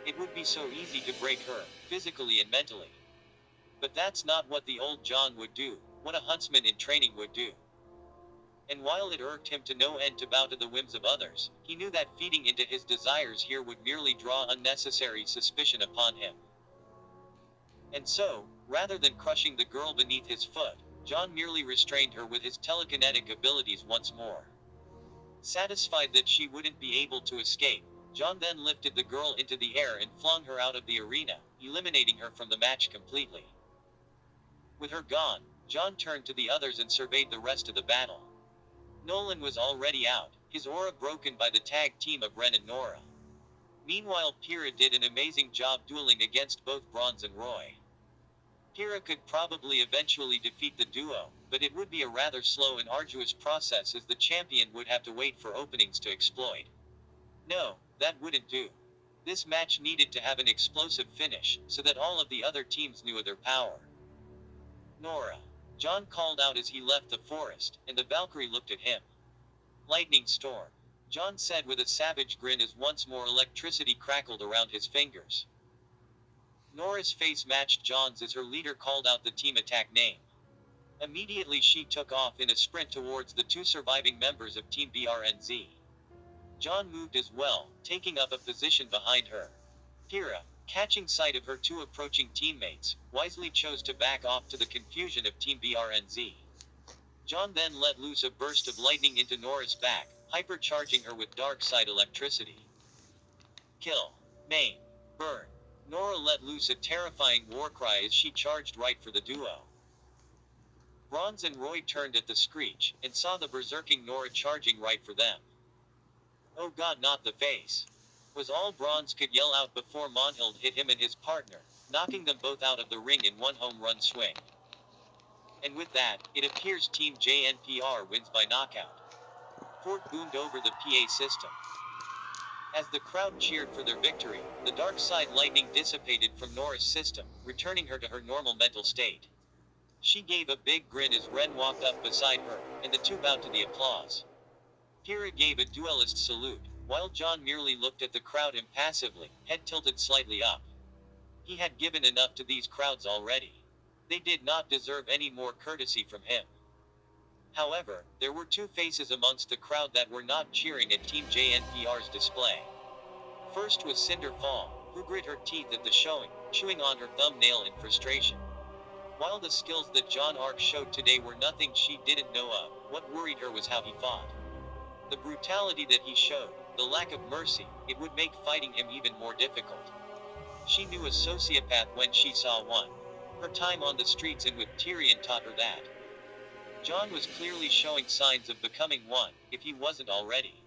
It would be so easy to break her, physically and mentally. But that's not what the old Jaune would do, what a huntsman in training would do. And while it irked him to no end to bow to the whims of others, he knew that feeding into his desires here would merely draw unnecessary suspicion upon him. And so, rather than crushing the girl beneath his foot, Jaune merely restrained her with his telekinetic abilities once more. Satisfied that she wouldn't be able to escape, Jaune then lifted the girl into the air and flung her out of the arena, eliminating her from the match completely. With her gone, Jaune turned to the others and surveyed the rest of the battle. Nolan was already out, his aura broken by the tag team of Ren and Nora. Meanwhile, Pyrrha did an amazing job dueling against both Bronze and Roy. Pyrrha could probably eventually defeat the duo, but it would be a rather slow and arduous process as the champion would have to wait for openings to exploit. No, that wouldn't do. This match needed to have an explosive finish, so that all of the other teams knew of their power. Nora. Jaune called out as he left the forest, and the Valkyrie looked at him. Lightning storm. Jaune said with a savage grin as once more electricity crackled around his fingers. Nora's face matched Jaune's as her leader called out the team attack name. Immediately she took off in a sprint towards the two surviving members of Team BRNZ. Jaune moved as well, taking up a position behind her. Pyrrha, catching sight of her two approaching teammates, wisely chose to back off to the confusion of Team BRNZ. Jaune then let loose a burst of lightning into Nora's back, hypercharging her with dark side electricity. Kill. Maim. Burn. Nora let loose a terrifying war cry as she charged right for the duo. Bronze and Roy turned at the screech, and saw the berserking Nora charging right for them. Oh god, not the face, was all Bronze could yell out before Monhild hit him and his partner, knocking them both out of the ring in one home run swing. And with that, it appears Team JNPR wins by knockout. Fort boomed over the PA system. As the crowd cheered for their victory, the dark side lightning dissipated from Nora's system, returning her to her normal mental state. She gave a big grin as Ren walked up beside her, and the two bowed to the applause. Kira gave a duelist salute, while Jaune merely looked at the crowd impassively, head tilted slightly up. He had given enough to these crowds already. They did not deserve any more courtesy from him. However, there were two faces amongst the crowd that were not cheering at Team JNPR's display. First was Cinder Fall, who grit her teeth at the showing, chewing on her thumbnail in frustration. While the skills that Jaune Arc showed today were nothing she didn't know of, what worried her was how he fought. The brutality that he showed, the lack of mercy, it would make fighting him even more difficult. She knew a sociopath when she saw one. Her time on the streets and with Tyrion taught her that. Jaune was clearly showing signs of becoming one, if he wasn't already.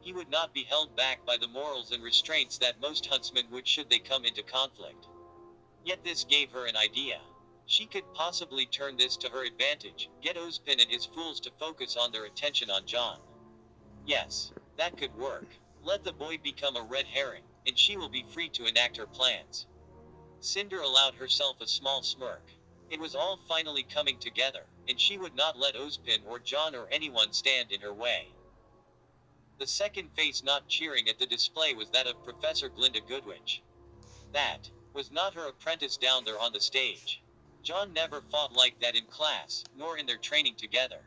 He would not be held back by the morals and restraints that most huntsmen would should they come into conflict. Yet this gave her an idea. She could possibly turn this to her advantage, get Ozpin and his fools to focus on their attention on Jaune. Yes, that could work. Let the boy become a red herring, and she will be free to enact her plans. Cinder allowed herself a small smirk. It was all finally coming together, and she would not let Ozpin or Jaune or anyone stand in her way. The second face not cheering at the display was that of Professor Glinda Goodwitch. That was not her apprentice down there on the stage. Jaune never fought like that in class, nor in their training together.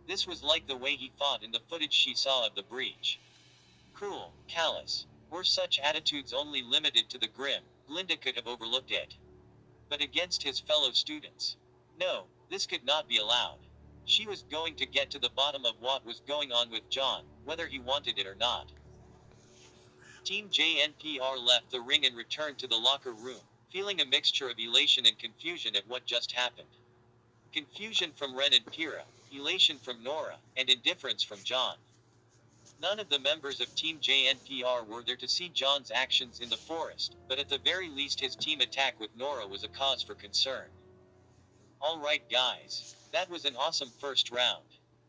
This was like the way he fought in the footage she saw of the breach. Cruel, callous. Were such attitudes only limited to the grim, Glinda could have overlooked it. But against his fellow students? No, this could not be allowed. She was going to get to the bottom of what was going on with Jaune, whether he wanted it or not. Team JNPR left the ring and returned to the locker room, feeling a mixture of elation and confusion at what just happened. Confusion from Ren and Pyrrha, elation from Nora, and indifference from Jaune. None of the members of Team JNPR were there to see Jaune's actions in the forest, but at the very least his team attack with Nora was a cause for concern. Alright guys, that was an awesome first round.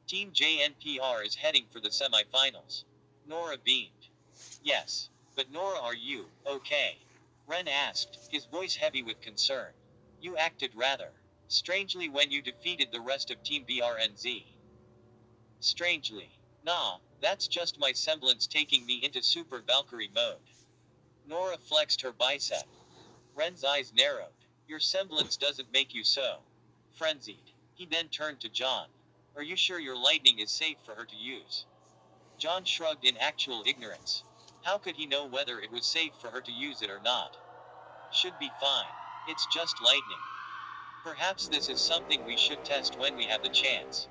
Team JNPR is heading for the semi-finals. Nora beamed. Yes. But Nora, are you okay? Ren asked, his voice heavy with concern. You acted rather strangely when you defeated the rest of Team BRNZ. Strangely. Nah, that's just my semblance taking me into Super Valkyrie mode. Nora flexed her bicep. Ren's eyes narrowed. Your semblance doesn't make you so frenzied. He then turned to Jaune. Are you sure your lightning is safe for her to use? Jaune shrugged in actual ignorance. How could he know whether it was safe for her to use it or not? Should be fine. It's just lightning. Perhaps this is something we should test when we have the chance.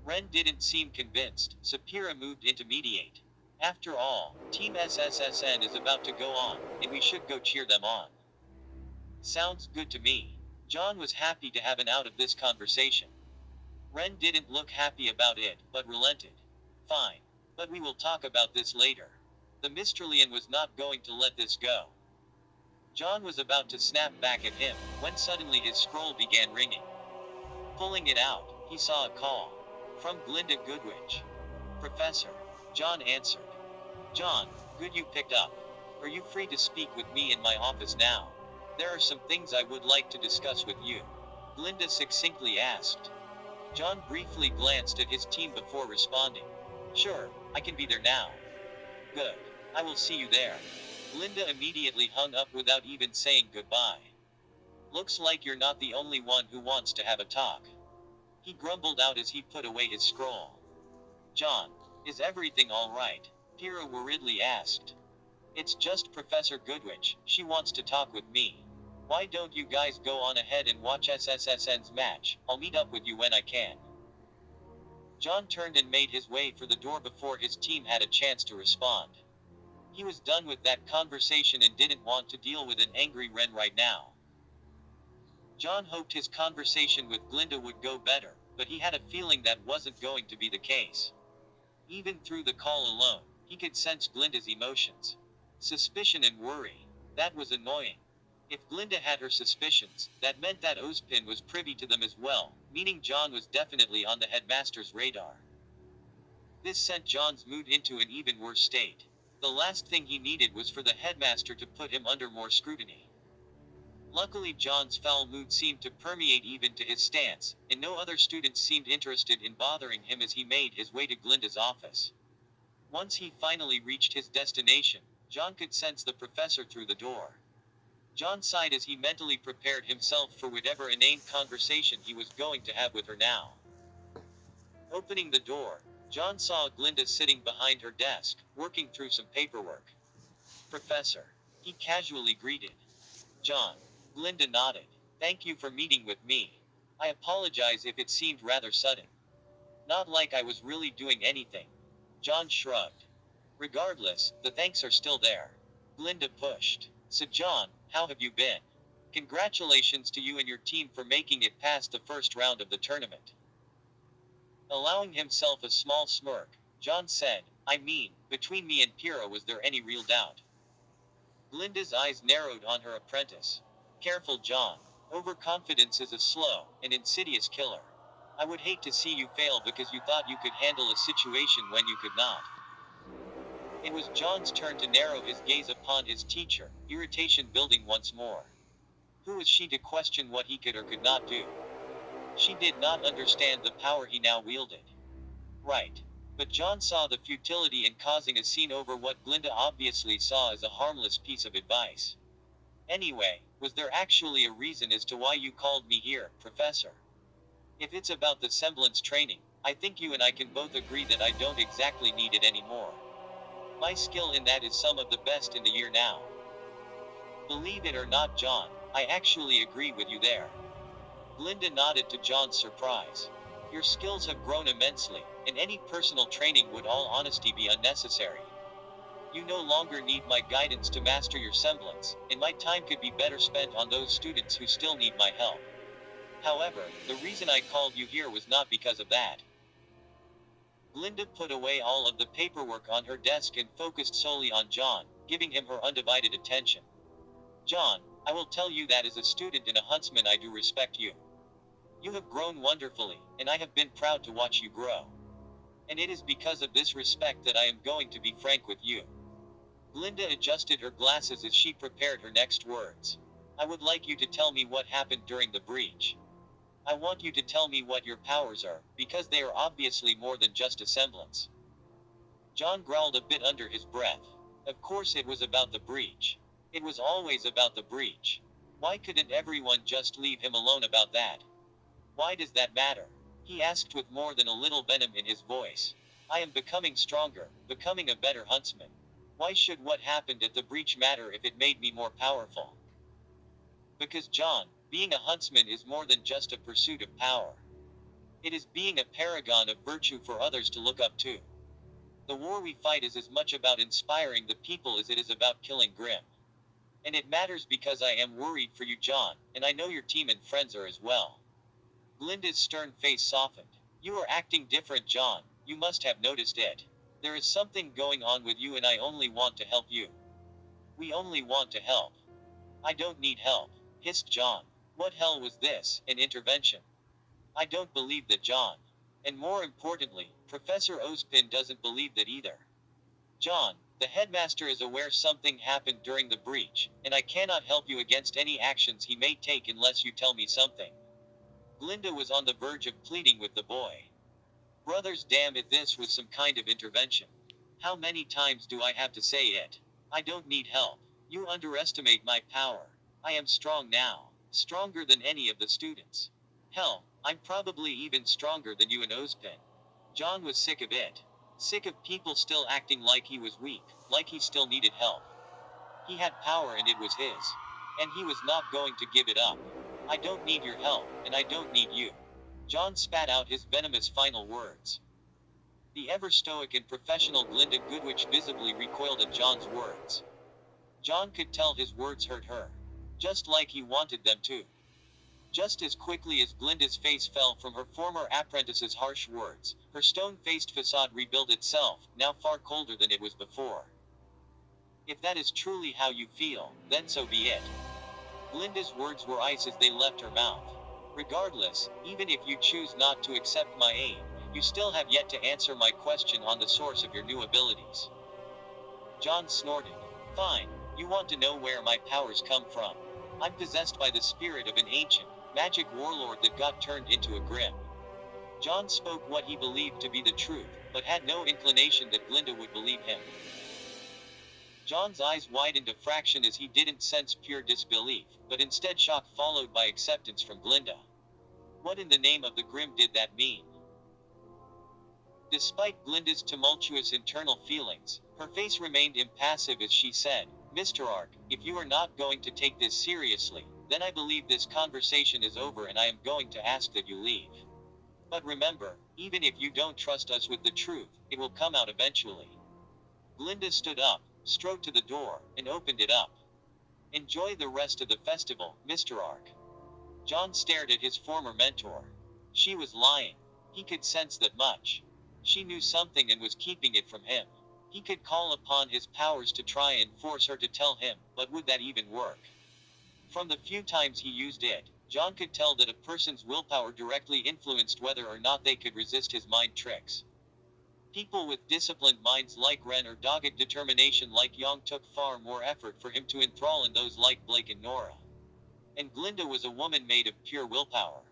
Ren didn't seem convinced, so Pyrrha moved in to mediate. After all, Team SSSN is about to go on, and we should go cheer them on. Sounds good to me. Jaune was happy to have an out of this conversation. Ren didn't look happy about it, but relented. Fine. But we will talk about this later. The Mistralian was not going to let this go. Jaune was about to snap back at him, when suddenly his scroll began ringing. Pulling it out, he saw a call. From Glinda Goodwitch. Professor. Jaune answered. Jaune, good you picked up. Are you free to speak with me in my office now? There are some things I would like to discuss with you. Glinda succinctly asked. Jaune briefly glanced at his team before responding. Sure, I can be there now. Good. I will see you there. Glinda immediately hung up without even saying goodbye. Looks like you're not the only one who wants to have a talk. He grumbled out as he put away his scroll. Jaune, is everything alright? Pyrrha worriedly asked. It's just Professor Goodwitch, she wants to talk with me. Why don't you guys go on ahead and watch SSSN's match? I'll meet up with you when I can. Jaune turned and made his way for the door before his team had a chance to respond. He was done with that conversation and didn't want to deal with an angry Ren right now. Jaune hoped his conversation with Glinda would go better, but he had a feeling that wasn't going to be the case. Even through the call alone, he could sense Glinda's emotions. Suspicion and worry. That was annoying. If Glinda had her suspicions, that meant that Ozpin was privy to them as well, meaning Jaune was definitely on the headmaster's radar. This sent Jaune's mood into an even worse state. The last thing he needed was for the headmaster to put him under more scrutiny. Luckily, Jaune's foul mood seemed to permeate even to his stance, and no other students seemed interested in bothering him as he made his way to Glinda's office. Once he finally reached his destination, Jaune could sense the professor through the door. Jaune sighed as he mentally prepared himself for whatever inane conversation he was going to have with her now. Opening the door, Jaune saw Glinda sitting behind her desk, working through some paperwork. "Professor," he casually greeted. "Jaune." Glinda nodded. "Thank you for meeting with me. I apologize if it seemed rather sudden." "Not like I was really doing anything." Jaune shrugged. "Regardless, the thanks are still there." Glinda pushed. "So Jaune, how have you been? Congratulations to you and your team for making it past the first round of the tournament." Allowing himself a small smirk, Jaune said, "I mean, between me and Pyrrha, was there any real doubt?" Glinda's eyes narrowed on her apprentice. "Careful, Jaune. Overconfidence is a slow and insidious killer. I would hate to see you fail because you thought you could handle a situation when you could not." It was Jaune's turn to narrow his gaze upon his teacher, irritation building once more. Who was she to question what he could or could not do? She did not understand the power he now wielded. Right. But Jaune saw the futility in causing a scene over what Glinda obviously saw as a harmless piece of advice. "Anyway, was there actually a reason as to why you called me here, Professor? If it's about the semblance training, I think you and I can both agree that I don't exactly need it anymore. My skill in that is some of the best in the year now." "Believe it or not, Jaune, I actually agree with you there." Glinda nodded to Jaune's surprise. "Your skills have grown immensely, and any personal training would all honesty be unnecessary. You no longer need my guidance to master your semblance, and my time could be better spent on those students who still need my help. However, the reason I called you here was not because of that." Glinda put away all of the paperwork on her desk and focused solely on Jaune, giving him her undivided attention. "Jaune, I will tell you that as a student and a huntsman I do respect you. You have grown wonderfully, and I have been proud to watch you grow. And it is because of this respect that I am going to be frank with you." Glinda adjusted her glasses as she prepared her next words. "I would like you to tell me what happened during the breach. I want you to tell me what your powers are, because they are obviously more than just a semblance." Jaune growled a bit under his breath. Of course it was about the breach. It was always about the breach. Why couldn't everyone just leave him alone about that? "Why does that matter?" he asked with more than a little venom in his voice. "I am becoming stronger, becoming a better huntsman. Why should what happened at the breach matter if it made me more powerful?" "Because Jaune, being a huntsman is more than just a pursuit of power. It is being a paragon of virtue for others to look up to. The war we fight is as much about inspiring the people as it is about killing Grimm. And it matters because I am worried for you, Jaune, and I know your team and friends are as well." Glinda's stern face softened. "You are acting different, Jaune. You must have noticed it. There is something going on with you and I only want to help you." "We only want to help." "I don't need help," hissed Jaune. What hell was this, an intervention? "I don't believe that, Jaune. And more importantly, Professor Ozpin doesn't believe that either. Jaune, the headmaster is aware something happened during the breach, and I cannot help you against any actions he may take unless you tell me something." Glinda was on the verge of pleading with the boy. "Brothers, damn it, this was some kind of intervention. How many times do I have to say it? I don't need help. You underestimate my power. I am strong now. Stronger than any of the students. Hell, I'm probably even stronger than you and Ozpin." Jaune was sick of it. Sick of people still acting like he was weak, like he still needed help. He had power and it was his. And he was not going to give it up. "I don't need your help, and I don't need you." Jaune spat out his venomous final words. The ever-stoic and professional Glinda Goodwitch visibly recoiled at John's words. John could tell his words hurt her. Just like he wanted them to. Just as quickly as Glinda's face fell from her former apprentice's harsh words, her stone-faced facade rebuilt itself, now far colder than it was before. If that is truly how you feel, then so be it. Glinda's words were ice as they left her mouth. Regardless, even if you choose not to accept my aid, you still have yet to answer my question on the source of your new abilities. John snorted. Fine, you want to know where my powers come from. I'm possessed by the spirit of an ancient, magic warlord that got turned into a grim. John spoke what he believed to be the truth, but had no inclination that Glinda would believe him. John's eyes widened a fraction as he didn't sense pure disbelief, but instead shock followed by acceptance from Glinda. What in the name of the Grim did that mean? Despite Glinda's tumultuous internal feelings, her face remained impassive as she said, Mr. Ark, if you are not going to take this seriously, then I believe this conversation is over and I am going to ask that you leave. But remember, even if you don't trust us with the truth, it will come out eventually. Glinda stood up, strode to the door, and opened it up. Enjoy the rest of the festival, Mr. Ark. John stared at his former mentor. She was lying. He could sense that much. She knew something and was keeping it from him. He could call upon his powers to try and force her to tell him, but would that even work? From the few times he used it, John could tell that a person's willpower directly influenced whether or not they could resist his mind tricks. People with disciplined minds like Ren or dogged determination like Yang took far more effort for him to enthrall than those like Blake and Nora. And Glinda was a woman made of pure willpower.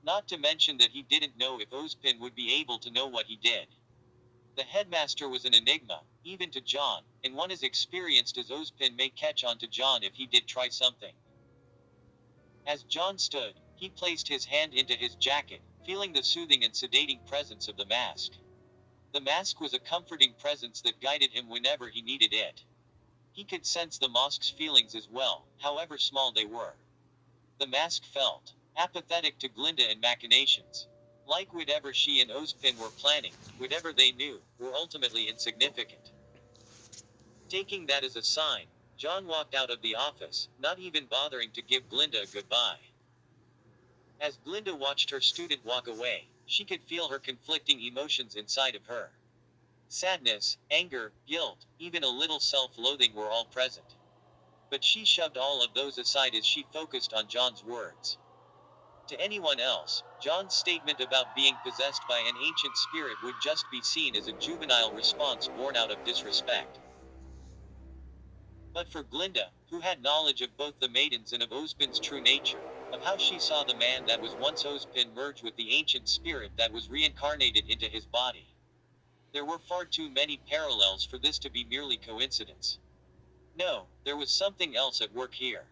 Not to mention that he didn't know if Ozpin would be able to know what he did. The headmaster was an enigma, even to John, and one as experienced as Ozpin may catch on to John if he did try something. As John stood, he placed his hand into his jacket, feeling the soothing and sedating presence of the mask. The mask was a comforting presence that guided him whenever he needed it. He could sense the mask's feelings as well, however small they were. The mask felt apathetic to Glinda and machinations. Like whatever she and Ozpin were planning, whatever they knew, were ultimately insignificant. Taking that as a sign, John walked out of the office, not even bothering to give Glinda a goodbye. As Glinda watched her student walk away, she could feel her conflicting emotions inside of her. Sadness, anger, guilt, even a little self-loathing were all present. But she shoved all of those aside as she focused on John's words. To anyone else, John's statement about being possessed by an ancient spirit would just be seen as a juvenile response born out of disrespect. But for Glinda, who had knowledge of both the maidens and of Ozpin's true nature, of how she saw the man that was once Ozpin merge with the ancient spirit that was reincarnated into his body, there were far too many parallels for this to be merely coincidence. No, there was something else at work here.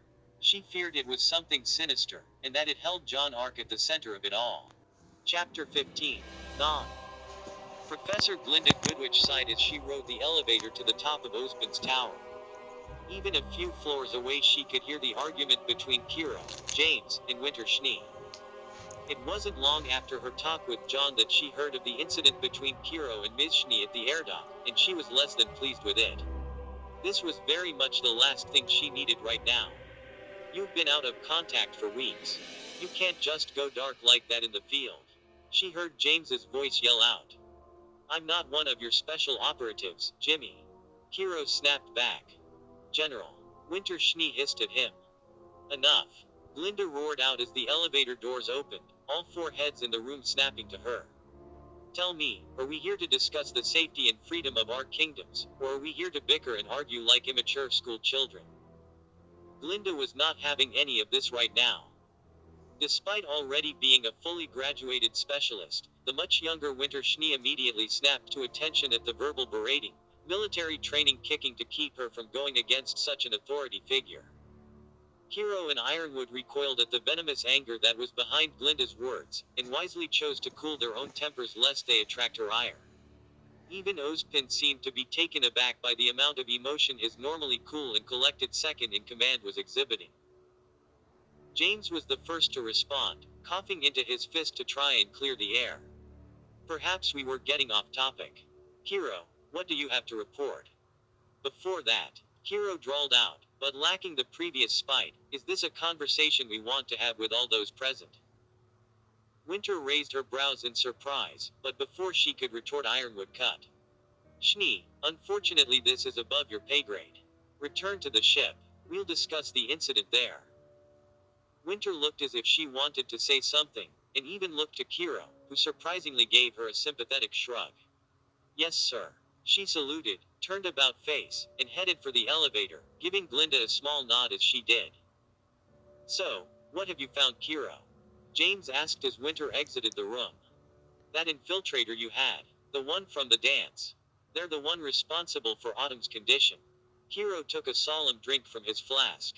She feared it was something sinister, and that it held John Ark at the center of it all. Chapter 15. Non. Professor Glinda Goodwitch sighed as she rode the elevator to the top of Ozpin's tower. Even a few floors away she could hear the argument between Kira, James, and Winter Schnee. It wasn't long after her talk with John that she heard of the incident between Kiro and Ms. Schnee at the air dock, and she was less than pleased with it. This was very much the last thing she needed right now. You've been out of contact for weeks. You can't just go dark like that in the field. She heard James's voice yell out. I'm not one of your special operatives, Jimmy. Kiro snapped back. General. Winter Schnee hissed at him. Enough. Glinda roared out as the elevator doors opened, all four heads in the room snapping to her. Tell me, are we here to discuss the safety and freedom of our kingdoms, or are we here to bicker and argue like immature school children? Glinda was not having any of this right now. Despite already being a fully graduated specialist, the much younger Winter Schnee immediately snapped to attention at the verbal berating, military training kicking to keep her from going against such an authority figure. Kiro and Ironwood recoiled at the venomous anger that was behind Glinda's words, and wisely chose to cool their own tempers lest they attract her ire. Even Ozpin seemed to be taken aback by the amount of emotion his normally cool and collected second-in-command was exhibiting. James was the first to respond, coughing into his fist to try and clear the air. Perhaps we were getting off topic. Hero, what do you have to report? Before that, Hero drawled out, but lacking the previous spite, is this a conversation we want to have with all those present? Winter raised her brows in surprise, but before she could retort Ironwood cut. Schnee, unfortunately this is above your pay grade. Return to the ship. We'll discuss the incident there. Winter looked as if she wanted to say something, and even looked to Kiro, who surprisingly gave her a sympathetic shrug. Yes, sir. She saluted, turned about face, and headed for the elevator, giving Glinda a small nod as she did. So, what have you found, Kiro? James asked as Winter exited the room. That infiltrator you had. The one from the dance. They're the one responsible for Autumn's condition. Kiro took a solemn drink from his flask.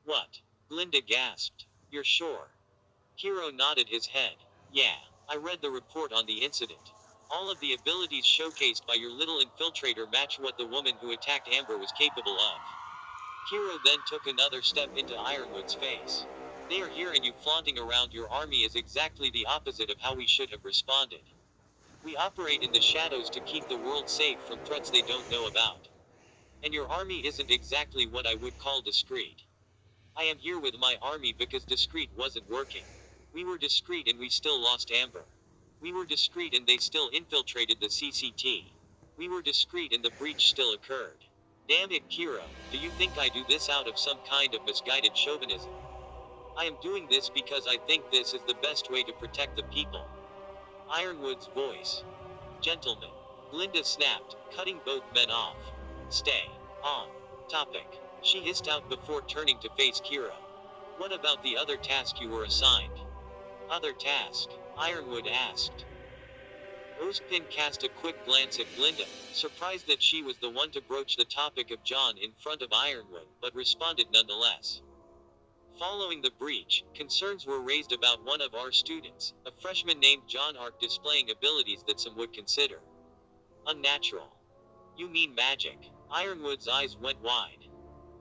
What? Glinda gasped. You're sure? Kiro nodded his head. Yeah, I read the report on the incident. All of the abilities showcased by your little infiltrator match what the woman who attacked Amber was capable of. Kiro then took another step into Ironwood's face. They are here and you flaunting around your army is exactly the opposite of how we should have responded. We operate in the shadows to keep the world safe from threats they don't know about. And your army isn't exactly what I would call discreet. I am here with my army because discreet wasn't working. We were discreet and we still lost Amber. We were discreet and they still infiltrated the CCT. We were discreet and the breach still occurred. Damn it, Kiro, do you think I do this out of some kind of misguided chauvinism? I am doing this because I think this is the best way to protect the people. Ironwood's voice. Gentlemen. Glinda snapped, cutting both men off. Stay on topic. She hissed out before turning to face Kiro. What about the other task you were assigned? Other task? Ironwood asked. Ozpin cast a quick glance at Glinda, surprised that she was the one to broach the topic of Jaune in front of Ironwood, but responded nonetheless. Following the breach, concerns were raised about one of our students, a freshman named Jaune Arc displaying abilities that some would consider unnatural. You mean magic? Ironwood's eyes went wide.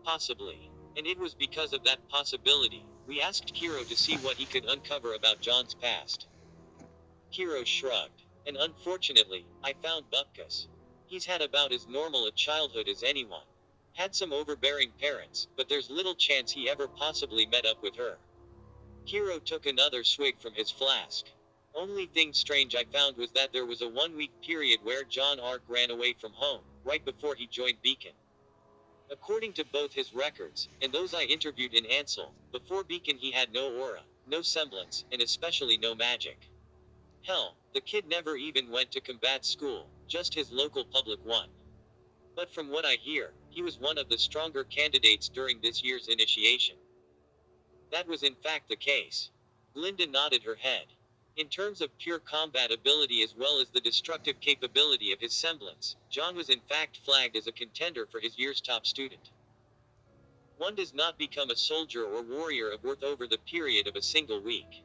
Possibly. And it was because of that possibility, we asked Kiro to see what he could uncover about Jaune's past. Kiro shrugged. And unfortunately, I found Bupkis. He's had about as normal a childhood as anyone. Had some overbearing parents, but there's little chance he ever possibly met up with her. Kiro took another swig from his flask. Only thing strange I found was that there was a 1-week period where Jaune Arc ran away from home, right before he joined Beacon. According to both his records, and those I interviewed in Ansel, before Beacon he had no aura, no semblance, and especially no magic. Hell, the kid never even went to combat school, just his local public one. But from what I hear, he was one of the stronger candidates during this year's initiation. That was in fact the case. Glinda nodded her head. In terms of pure combat ability as well as the destructive capability of his semblance, Jaune was in fact flagged as a contender for his year's top student. One does not become a soldier or warrior of worth over the period of a single week.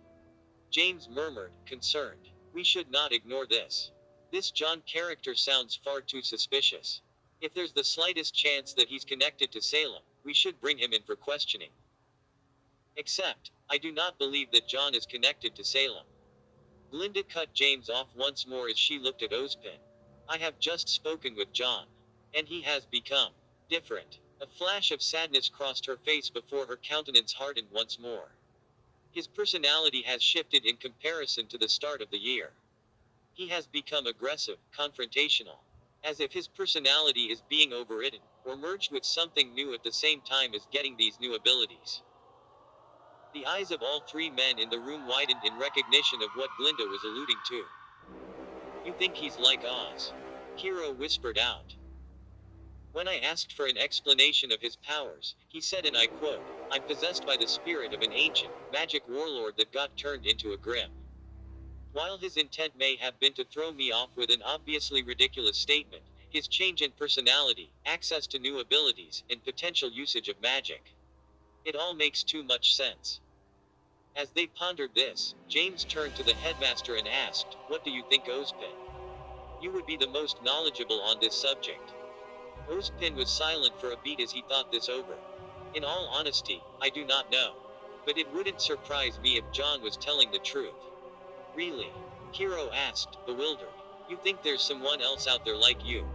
James murmured, concerned. We should not ignore this. This Jaune character sounds far too suspicious. If there's the slightest chance that he's connected to Salem, we should bring him in for questioning. Except, I do not believe that Jaune is connected to Salem. Glinda cut James off once more as she looked at Ozpin. I have just spoken with Jaune. And he has become different. A flash of sadness crossed her face before her countenance hardened once more. His personality has shifted in comparison to the start of the year. He has become aggressive, confrontational. As if his personality is being overridden, or merged with something new at the same time as getting these new abilities. The eyes of all three men in the room widened in recognition of what Glinda was alluding to. You think he's like Oz? Kiro whispered out. When I asked for an explanation of his powers, he said, and I quote, I'm possessed by the spirit of an ancient, magic warlord that got turned into a grim. While his intent may have been to throw me off with an obviously ridiculous statement, his change in personality, access to new abilities, and potential usage of magic. It all makes too much sense. As they pondered this, James turned to the headmaster and asked, what do you think, Ozpin? You would be the most knowledgeable on this subject. Ozpin was silent for a beat as he thought this over. In all honesty, I do not know. But it wouldn't surprise me if Jaune was telling the truth. Really? Hiro asked, bewildered. You think there's someone else out there like you?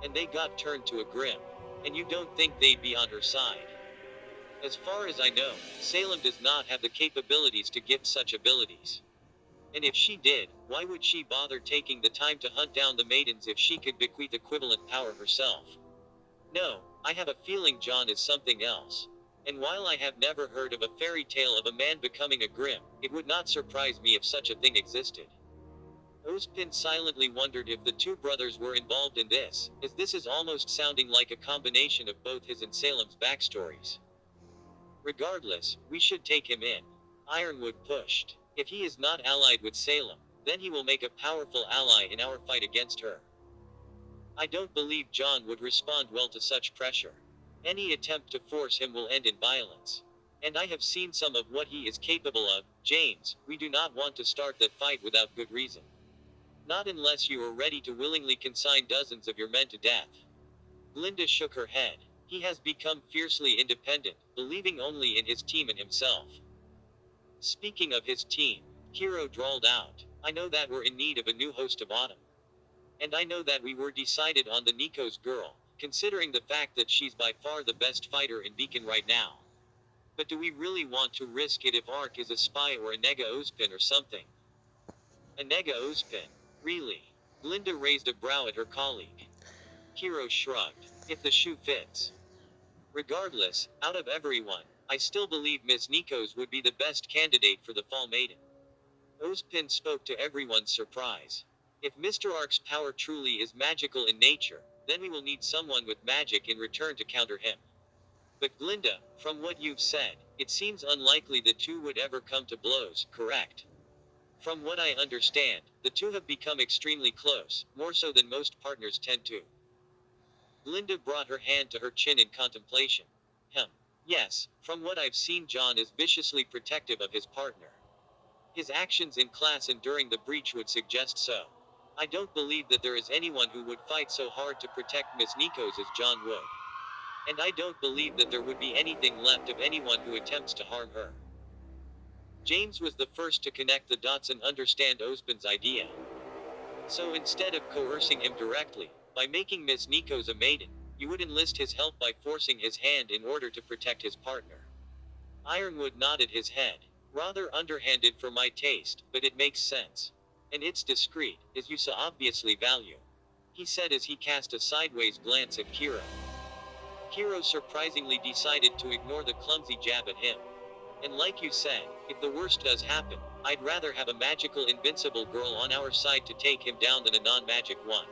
And they got turned to a Grimm. And you don't think they'd be on her side? As far as I know, Salem does not have the capabilities to gift such abilities. And if she did, why would she bother taking the time to hunt down the maidens if she could bequeath equivalent power herself? No, I have a feeling Jaune is something else. And while I have never heard of a fairy tale of a man becoming a Grimm, it would not surprise me if such a thing existed. Ozpin silently wondered if the two brothers were involved in this, as this is almost sounding like a combination of both his and Salem's backstories. Regardless, we should take him in. Ironwood pushed. If he is not allied with Salem, then he will make a powerful ally in our fight against her. I don't believe Jaune would respond well to such pressure. Any attempt to force him will end in violence. And I have seen some of what he is capable of. James, we do not want to start that fight without good reason. Not unless you are ready to willingly consign dozens of your men to death. Glinda shook her head. He has become fiercely independent, believing only in his team and himself. Speaking of his team, Hiro drawled out, I know that we're in need of a new host of Autumn. And I know that we were decided on the Nico's girl, considering the fact that she's by far the best fighter in Beacon right now. But do we really want to risk it if Ark is a spy or a Nega Ozpin or something? A Nega Ozpin? Really? Glinda raised a brow at her colleague. Hiro shrugged. If the shoe fits. Regardless, out of everyone, I still believe Miss Nikos would be the best candidate for the Fall Maiden. Ozpin spoke to everyone's surprise. If Mr. Ark's power truly is magical in nature, then we will need someone with magic in return to counter him. But Glinda, from what you've said, it seems unlikely the two would ever come to blows, correct? From what I understand, the two have become extremely close, more so than most partners tend to. Glinda brought her hand to her chin in contemplation. Yes, from what I've seen Jaune is viciously protective of his partner. His actions in class and during the breach would suggest so. I don't believe that there is anyone who would fight so hard to protect Miss Nikos as Jaune would. And I don't believe that there would be anything left of anyone who attempts to harm her. James was the first to connect the dots and understand Ozpin's idea. So instead of coercing him directly, by making Miss Nikos a maiden, you would enlist his help by forcing his hand in order to protect his partner. Ironwood nodded his head. Rather underhanded for my taste, but it makes sense. And it's discreet, as you so obviously value. He said as he cast a sideways glance at Hiro. Hiro surprisingly decided to ignore the clumsy jab at him. And like you said, if the worst does happen, I'd rather have a magical invincible girl on our side to take him down than a non-magic one.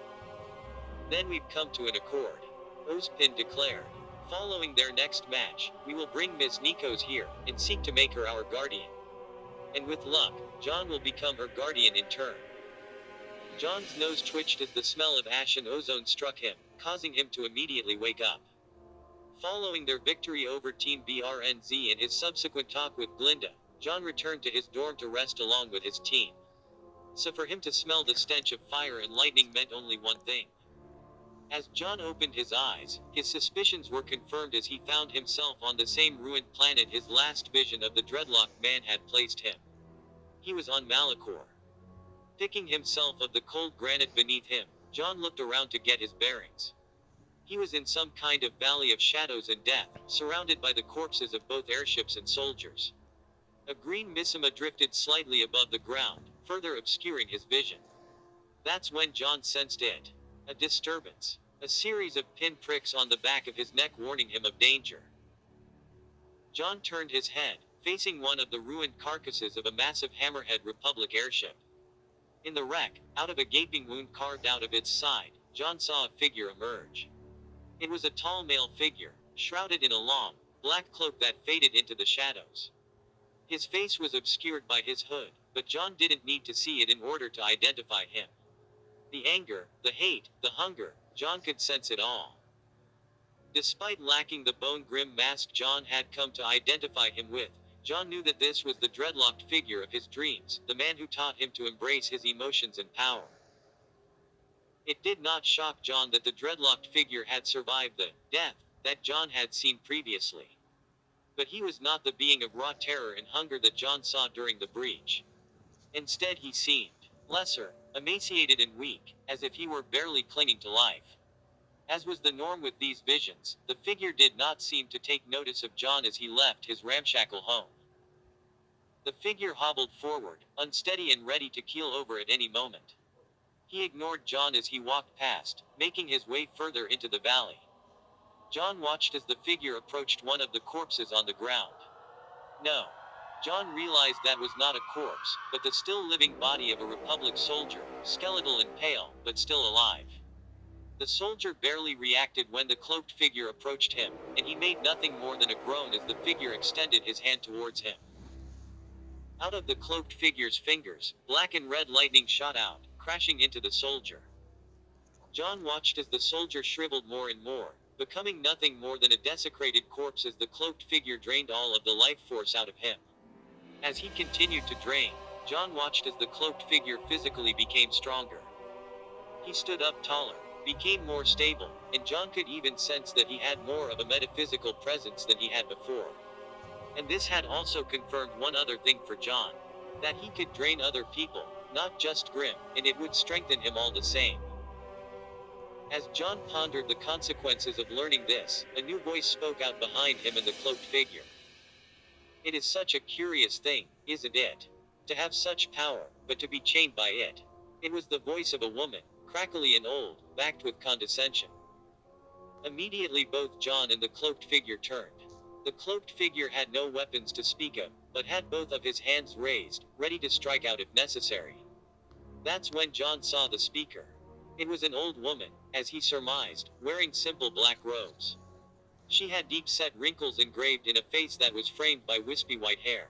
Then we've come to an accord. Ozpin declared. Following their next match, we will bring Miss Nikos here, and seek to make her our guardian. And with luck, Jaune will become her guardian in turn. Jaune's nose twitched as the smell of ash and ozone struck him, causing him to immediately wake up. Following their victory over Team BRNZ and his subsequent talk with Glinda, Jaune returned to his dorm to rest along with his team. So for him to smell the stench of fire and lightning meant only one thing. As Jaune opened his eyes, his suspicions were confirmed as he found himself on the same ruined planet his last vision of the dreadlocked man had placed him. He was on Malachor. Picking himself of the cold granite beneath him, Jaune looked around to get his bearings. He was in some kind of valley of shadows and death, surrounded by the corpses of both airships and soldiers. A green misima drifted slightly above the ground, further obscuring his vision. That's when Jaune sensed it. A disturbance. A series of pinpricks on the back of his neck warning him of danger. Jaune turned his head, facing one of the ruined carcasses of a massive Hammerhead Republic airship. In the wreck, out of a gaping wound carved out of its side, Jaune saw a figure emerge. It was a tall male figure, shrouded in a long, black cloak that faded into the shadows. His face was obscured by his hood, but Jaune didn't need to see it in order to identify him. The anger, the hate, the hunger, Jaune could sense it all. Despite lacking the bone grim mask Jaune had come to identify him with, Jaune knew that this was the dreadlocked figure of his dreams, the man who taught him to embrace his emotions and power. It did not shock Jaune that the dreadlocked figure had survived the death that Jaune had seen previously. But he was not the being of raw terror and hunger that Jaune saw during the breach. Instead he seemed lesser, emaciated and weak, as if he were barely clinging to life. As was the norm with these visions, the figure did not seem to take notice of John as he left his ramshackle home. The figure hobbled forward, unsteady and ready to keel over at any moment. He ignored John as he walked past, making his way further into the valley. John watched as the figure approached one of the corpses on the ground. No. John realized that was not a corpse, but the still living body of a Republic soldier, skeletal and pale, but still alive. The soldier barely reacted when the cloaked figure approached him, and he made nothing more than a groan as the figure extended his hand towards him. Out of the cloaked figure's fingers, black and red lightning shot out, crashing into the soldier. John watched as the soldier shriveled more and more, becoming nothing more than a desecrated corpse as the cloaked figure drained all of the life force out of him. As he continued to drain, John watched as the cloaked figure physically became stronger. He stood up taller, became more stable, and John could even sense that he had more of a metaphysical presence than he had before. And this had also confirmed one other thing for John, that he could drain other people, not just Grimm, and it would strengthen him all the same. As John pondered the consequences of learning this, a new voice spoke out behind him and the cloaked figure. It is such a curious thing, isn't it? To have such power, but to be chained by it. It was the voice of a woman, crackly and old, backed with condescension. Immediately both John and the cloaked figure turned. The cloaked figure had no weapons to speak of, but had both of his hands raised, ready to strike out if necessary. That's when John saw the speaker. It was an old woman, as he surmised, wearing simple black robes. She had deep-set wrinkles engraved in a face that was framed by wispy white hair.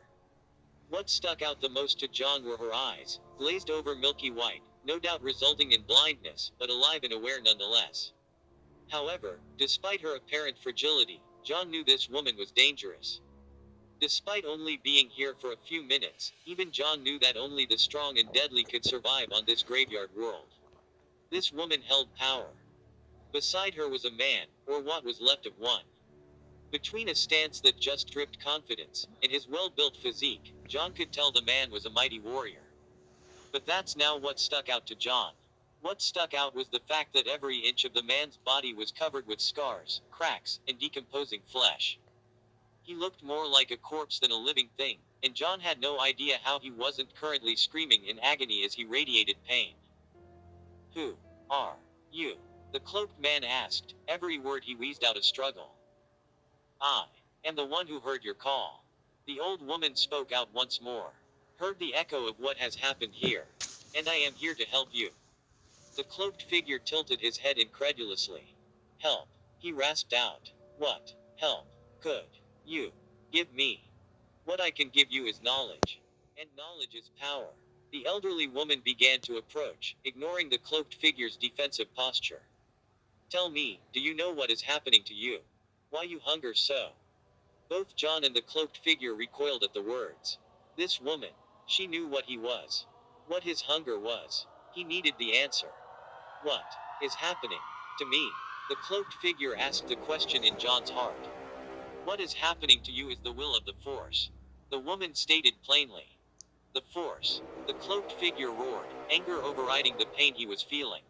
What stuck out the most to John were her eyes, glazed over milky white, no doubt resulting in blindness, but alive and aware nonetheless. However, despite her apparent fragility, John knew this woman was dangerous. Despite only being here for a few minutes, even John knew that only the strong and deadly could survive on this graveyard world. This woman held power. Beside her was a man, or what was left of one. Between a stance that just dripped confidence, and his well-built physique, John could tell the man was a mighty warrior. But that's now what stuck out to John. What stuck out was the fact that every inch of the man's body was covered with scars, cracks, and decomposing flesh. He looked more like a corpse than a living thing, and John had no idea how he wasn't currently screaming in agony as he radiated pain. "Who are you?" the cloaked man asked, every word he wheezed out a struggle. "I am the one who heard your call." The old woman spoke out once more. "Heard the echo of what has happened here. And I am here to help you." The cloaked figure tilted his head incredulously. "Help," he rasped out. "What help could you give me?" "What I can give you is knowledge. And knowledge is power." The elderly woman began to approach, ignoring the cloaked figure's defensive posture. "Tell me, do you know what is happening to you? Why you hunger so?" Both John and the cloaked figure recoiled at the words. This woman. She knew what he was. What his hunger was. He needed the answer. "What is happening to me?" the cloaked figure asked the question in John's heart. "What is happening to you is the will of the Force," the woman stated plainly. "The Force," the cloaked figure roared, anger overriding the pain he was feeling.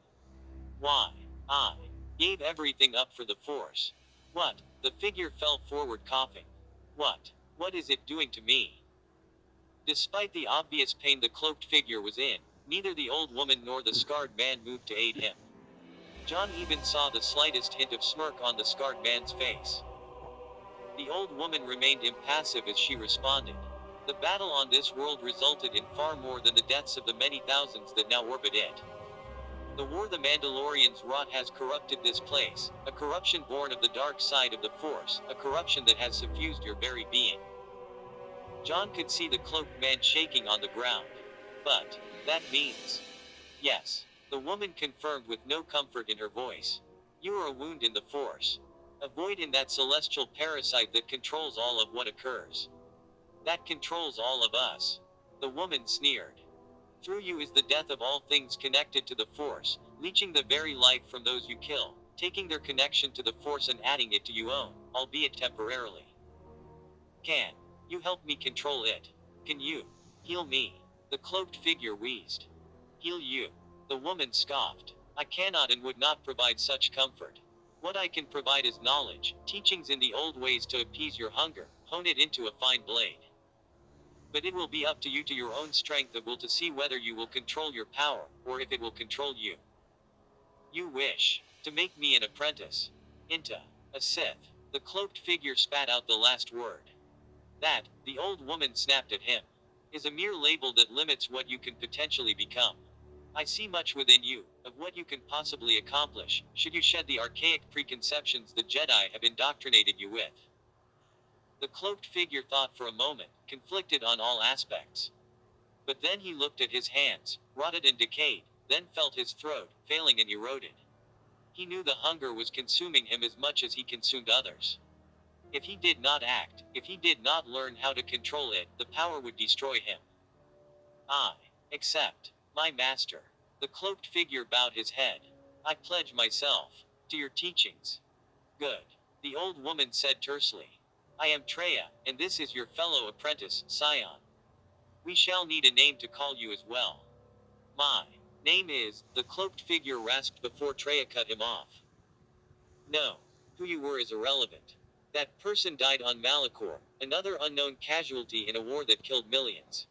"Why? I gave everything up for the Force." "What?" The figure fell forward coughing. What is it doing to me?" Despite the obvious pain the cloaked figure was in, neither the old woman nor the scarred man moved to aid him. John even saw the slightest hint of smirk on the scarred man's face. The old woman remained impassive as she responded. "The battle on this world resulted in far more than the deaths of the many thousands that now orbit it. The war the Mandalorians wrought has corrupted this place, a corruption born of the dark side of the Force, a corruption that has suffused your very being." John could see the cloaked man shaking on the ground. "But that means..." "Yes," the woman confirmed with no comfort in her voice. "You are a wound in the Force. A void in that celestial parasite that controls all of what occurs. That controls all of us." The woman sneered. "Through you is the death of all things connected to the Force, leeching the very life from those you kill, taking their connection to the Force and adding it to your own, albeit temporarily. Can you help me control it? Can you heal me?" the cloaked figure wheezed. Heal you. The woman scoffed. I cannot and would not provide such comfort. What I can provide is knowledge, teachings in the old ways to appease your hunger, hone it into a fine blade. But it will be up to you to your own strength of will to see whether you will control your power, or if it will control you. You wish to make me an apprentice. Into a Sith. The cloaked figure spat out the last word. That, the old woman snapped at him, is a mere label that limits what you can potentially become. I see much within you, of what you can possibly accomplish, should you shed the archaic preconceptions the Jedi have indoctrinated you with. The cloaked figure thought for a moment, conflicted on all aspects. But then he looked at his hands, rotted and decayed, then felt his throat, failing and eroded. He knew the hunger was consuming him as much as he consumed others. If he did not act, if he did not learn how to control it, the power would destroy him. I accept, my master. The cloaked figure bowed his head. I pledge myself to your teachings. Good. The old woman said tersely. I am Treya, and this is your fellow apprentice, Scion. We shall need a name to call you as well. My name is, the cloaked figure rasped before Treya cut him off. No. Who you were is irrelevant. That person died on Malachor, another unknown casualty in a war that killed millions.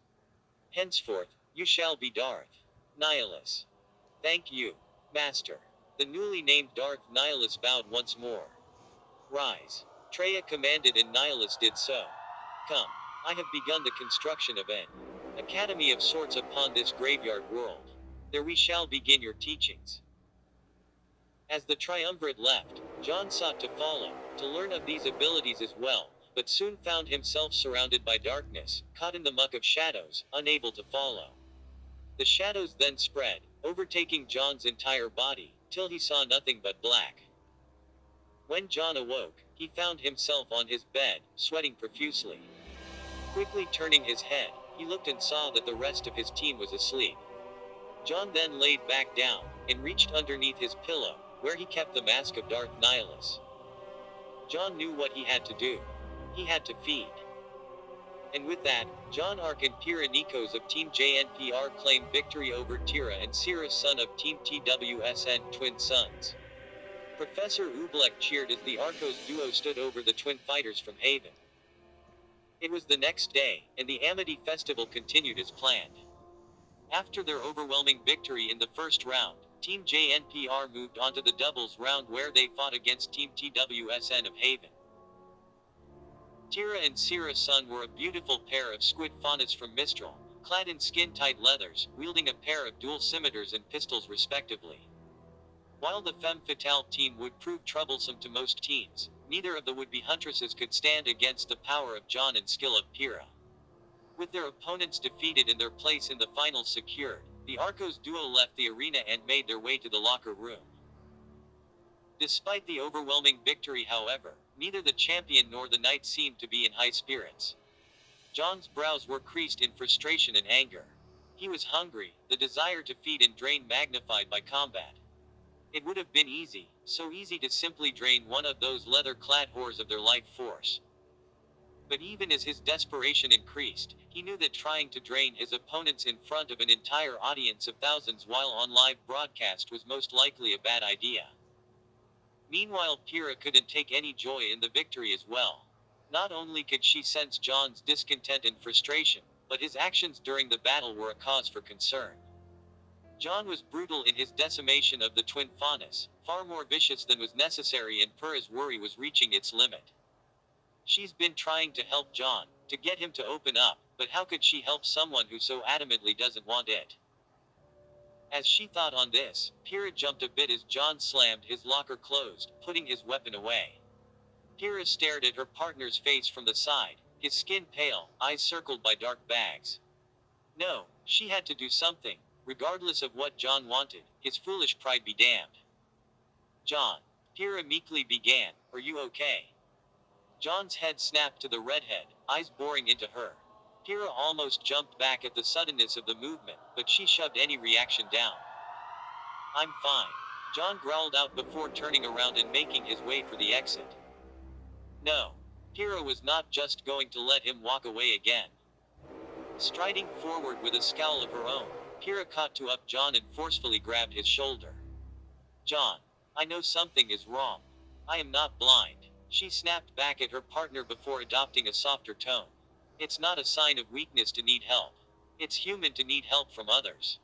Henceforth, you shall be Darth Nihilus. Thank you, Master. The newly named Darth Nihilus bowed once more. Rise. Treya commanded and Nihilus did so. Come. I have begun the construction of an academy of sorts upon this graveyard world. There we shall begin your teachings. As the triumvirate left, John sought to follow, to learn of these abilities as well, but soon found himself surrounded by darkness, caught in the muck of shadows, unable to follow. The shadows then spread, overtaking John's entire body, till he saw nothing but black. When John awoke, he found himself on his bed, sweating profusely. Quickly turning his head, he looked and saw that the rest of his team was asleep. John then laid back down, and reached underneath his pillow, where he kept the mask of Darth Nihilus. John knew what he had to do. He had to feed. And with that, John Ark and Pira Nikos of Team JNPR claimed victory over Tira and Sira son of Team TWSN twin sons. Professor Oobleck cheered as the Arcos duo stood over the twin fighters from Haven. It was the next day, and the Amity Festival continued as planned. After their overwhelming victory in the first round, Team JNPR moved on to the doubles round where they fought against Team TWSN of Haven. Tira and Sira Sun were a beautiful pair of squid faunas from Mistral, clad in skin-tight leathers, wielding a pair of dual scimitars and pistols respectively. While the femme fatale team would prove troublesome to most teams, neither of the would-be huntresses could stand against the power of John and skill of Pira. With their opponents defeated and their place in the finals secured, the Arcos duo left the arena and made their way to the locker room. Despite the overwhelming victory, however, neither the champion nor the knight seemed to be in high spirits. John's brows were creased in frustration and anger. He was hungry, the desire to feed and drain magnified by combat. It would have been easy, so easy to simply drain one of those leather-clad whores of their life force. But even as his desperation increased, he knew that trying to drain his opponents in front of an entire audience of thousands while on live broadcast was most likely a bad idea. Meanwhile, Pira couldn't take any joy in the victory as well. Not only could she sense John's discontent and frustration, but his actions during the battle were a cause for concern. John was brutal in his decimation of the twin faunas, far more vicious than was necessary, and Pira's worry was reaching its limit. She's been trying to help John, to get him to open up, but how could she help someone who so adamantly doesn't want it? As she thought on this, Pira jumped a bit as John slammed his locker closed, putting his weapon away. Pira stared at her partner's face from the side, his skin pale, eyes circled by dark bags. No, she had to do something, regardless of what John wanted, his foolish pride be damned. John. Pira meekly began, are you okay? John's head snapped to the redhead, eyes boring into her. Pira almost jumped back at the suddenness of the movement, but she shoved any reaction down. I'm fine. John growled out before turning around and making his way for the exit. No. Pira was not just going to let him walk away again. Striding forward with a scowl of her own, Kira caught to up Jaune and forcefully grabbed his shoulder. Jaune, I know something is wrong. I am not blind. She snapped back at her partner before adopting a softer tone. It's not a sign of weakness to need help. It's human to need help from others.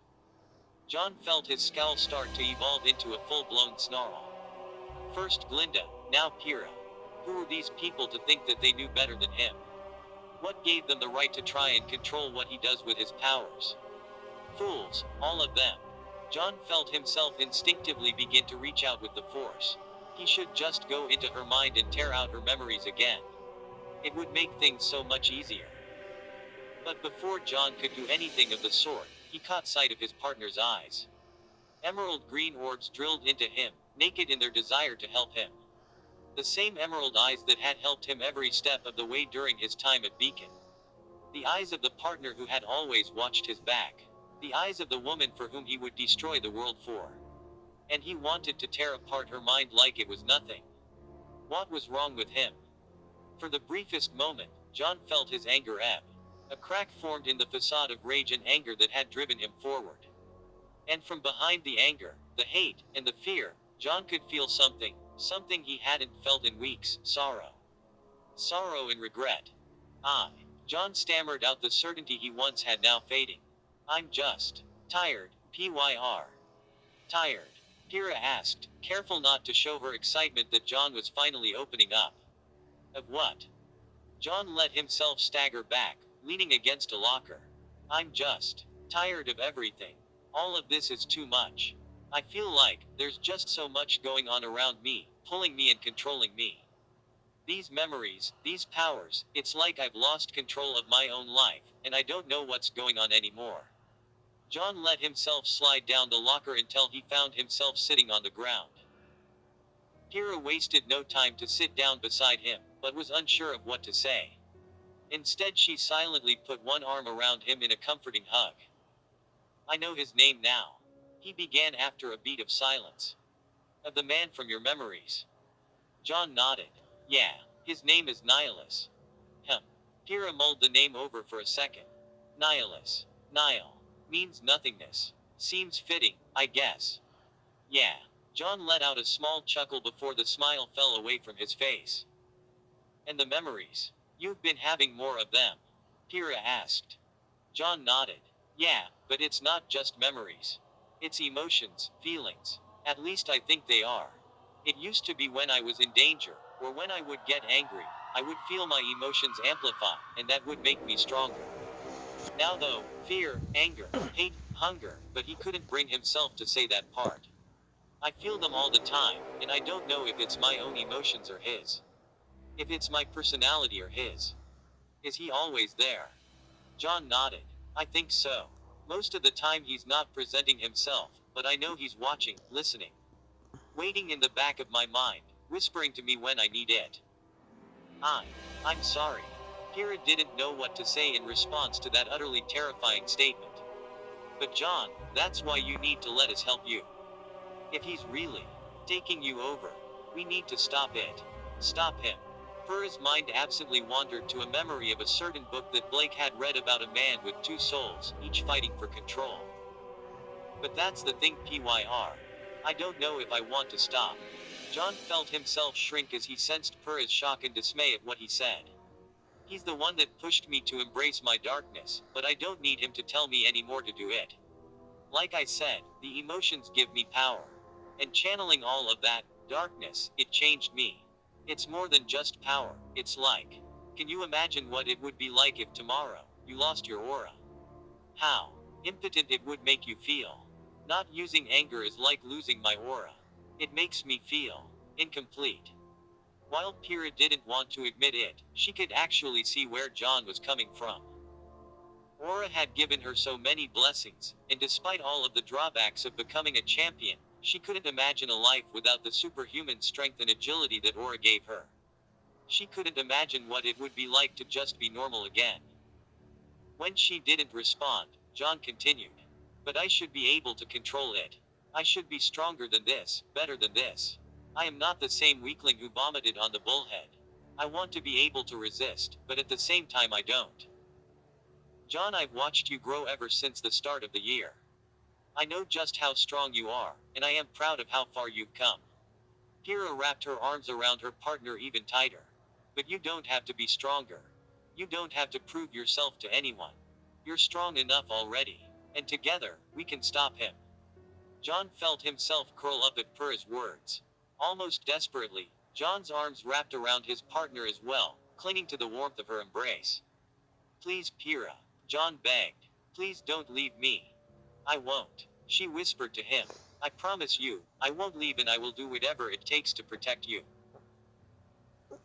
Jaune felt his scowl start to evolve into a full-blown snarl. First Glinda, now Kira. Who were these people to think that they knew better than him? What gave them the right to try and control what he does with his powers? Fools, all of them. Jaune felt himself instinctively begin to reach out with the Force. He should just go into her mind and tear out her memories again. It would make things so much easier. But before Jaune could do anything of the sort, he caught sight of his partner's eyes. Emerald green orbs drilled into him, naked in their desire to help him. The same emerald eyes that had helped him every step of the way during his time at Beacon. The eyes of the partner who had always watched his back. The eyes of the woman for whom he would destroy the world for. And he wanted to tear apart her mind like it was nothing. What was wrong with him? For the briefest moment, Jaune felt his anger ebb. A crack formed in the facade of rage and anger that had driven him forward. And from behind the anger, the hate, and the fear, Jaune could feel something he hadn't felt in weeks, sorrow. Sorrow and regret. Jaune stammered out the certainty he once had now fading. I'm just tired, PYR. Tired? Kira asked, careful not to show her excitement that Jaune was finally opening up. Of what? Jaune let himself stagger back, leaning against a locker. I'm just tired of everything. All of this is too much. I feel like there's just so much going on around me, pulling me and controlling me. These memories, these powers, it's like I've lost control of my own life, and I don't know what's going on anymore. Jaune let himself slide down the locker until he found himself sitting on the ground. Kira wasted no time to sit down beside him, but was unsure of what to say. Instead, she silently put one arm around him in a comforting hug. I know his name now. He began after a beat of silence. Of the man from your memories. Jaune nodded. Yeah, his name is Nihilus. Kira mulled the name over for a second. Nihilus. Nihil. Means nothingness. Seems fitting, I guess. Yeah. Jaune let out a small chuckle before the smile fell away from his face. And the memories? You've been having more of them? Kira asked. Jaune nodded. Yeah, but it's not just memories. It's emotions, feelings. At least I think they are. It used to be when I was in danger, or when I would get angry, I would feel my emotions amplify, and that would make me stronger. Now though, fear, anger, hate, hunger, but he couldn't bring himself to say that part. I feel them all the time, and I don't know if it's my own emotions or his. If it's my personality or his. Is he always there? Jaune nodded. I think so. Most of the time he's not presenting himself, but I know he's watching, listening. Waiting in the back of my mind, whispering to me when I need it. I'm sorry. Kira didn't know what to say in response to that utterly terrifying statement. But Jaune, that's why you need to let us help you. If he's really taking you over, we need to stop it. Stop him. Purah's mind absently wandered to a memory of a certain book that Blake had read about a man with two souls, each fighting for control. But that's the thing, PYR. I don't know if I want to stop. Jaune felt himself shrink as he sensed Purah's shock and dismay at what he said. He's the one that pushed me to embrace my darkness, but I don't need him to tell me any more to do it. Like I said, the emotions give me power. And channeling all of that darkness, it changed me. It's more than just power, it's like. Can you imagine what it would be like if tomorrow, you lost your aura? How impotent it would make you feel. Not using anger is like losing my aura. It makes me feel incomplete. While Kira didn't want to admit it, she could actually see where Jaune was coming from. Aura had given her so many blessings, and despite all of the drawbacks of becoming a champion, she couldn't imagine a life without the superhuman strength and agility that Aura gave her. She couldn't imagine what it would be like to just be normal again. When she didn't respond, Jaune continued. But I should be able to control it. I should be stronger than this, better than this. I am not the same weakling who vomited on the bullhead. I want to be able to resist, but at the same time I don't. Jaune, I've watched you grow ever since the start of the year. I know just how strong you are, and I am proud of how far you've come. Pyrrha wrapped her arms around her partner even tighter. But you don't have to be stronger. You don't have to prove yourself to anyone. You're strong enough already. And together, we can stop him. Jaune felt himself curl up at Pyrrha's words. Almost desperately, Jaune's arms wrapped around his partner as well, clinging to the warmth of her embrace. Please, Pyrrha, Jaune begged. Please don't leave me. I won't, she whispered to him. I promise you, I won't leave and I will do whatever it takes to protect you.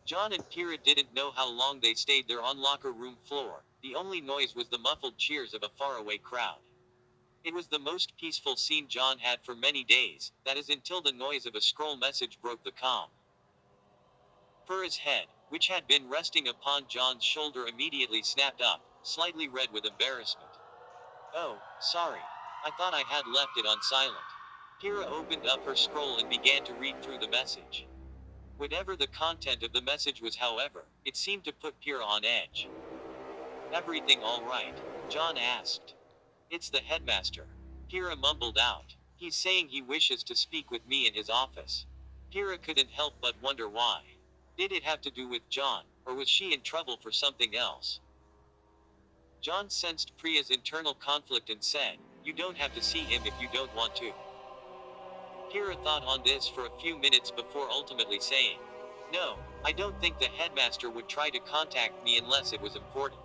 Jaune and Pyrrha didn't know how long they stayed there on locker room floor. The only noise was the muffled cheers of a faraway crowd. It was the most peaceful scene Jaune had for many days, that is until the noise of a scroll message broke the calm. Pyrrha's head, which had been resting upon Jaune's shoulder, immediately snapped up, slightly red with embarrassment. Oh, sorry. I thought I had left it on silent. Pyrrha opened up her scroll and began to read through the message. Whatever the content of the message was, however, it seemed to put Pyrrha on edge. Everything all right? Jaune asked. It's the headmaster. Pyrrha mumbled out. He's saying he wishes to speak with me in his office. Pyrrha couldn't help but wonder why. Did it have to do with Jaune, or was she in trouble for something else? Jaune sensed Priya's internal conflict and said, You don't have to see him if you don't want to. Pyrrha thought on this for a few minutes before ultimately saying, No, I don't think the headmaster would try to contact me unless it was important.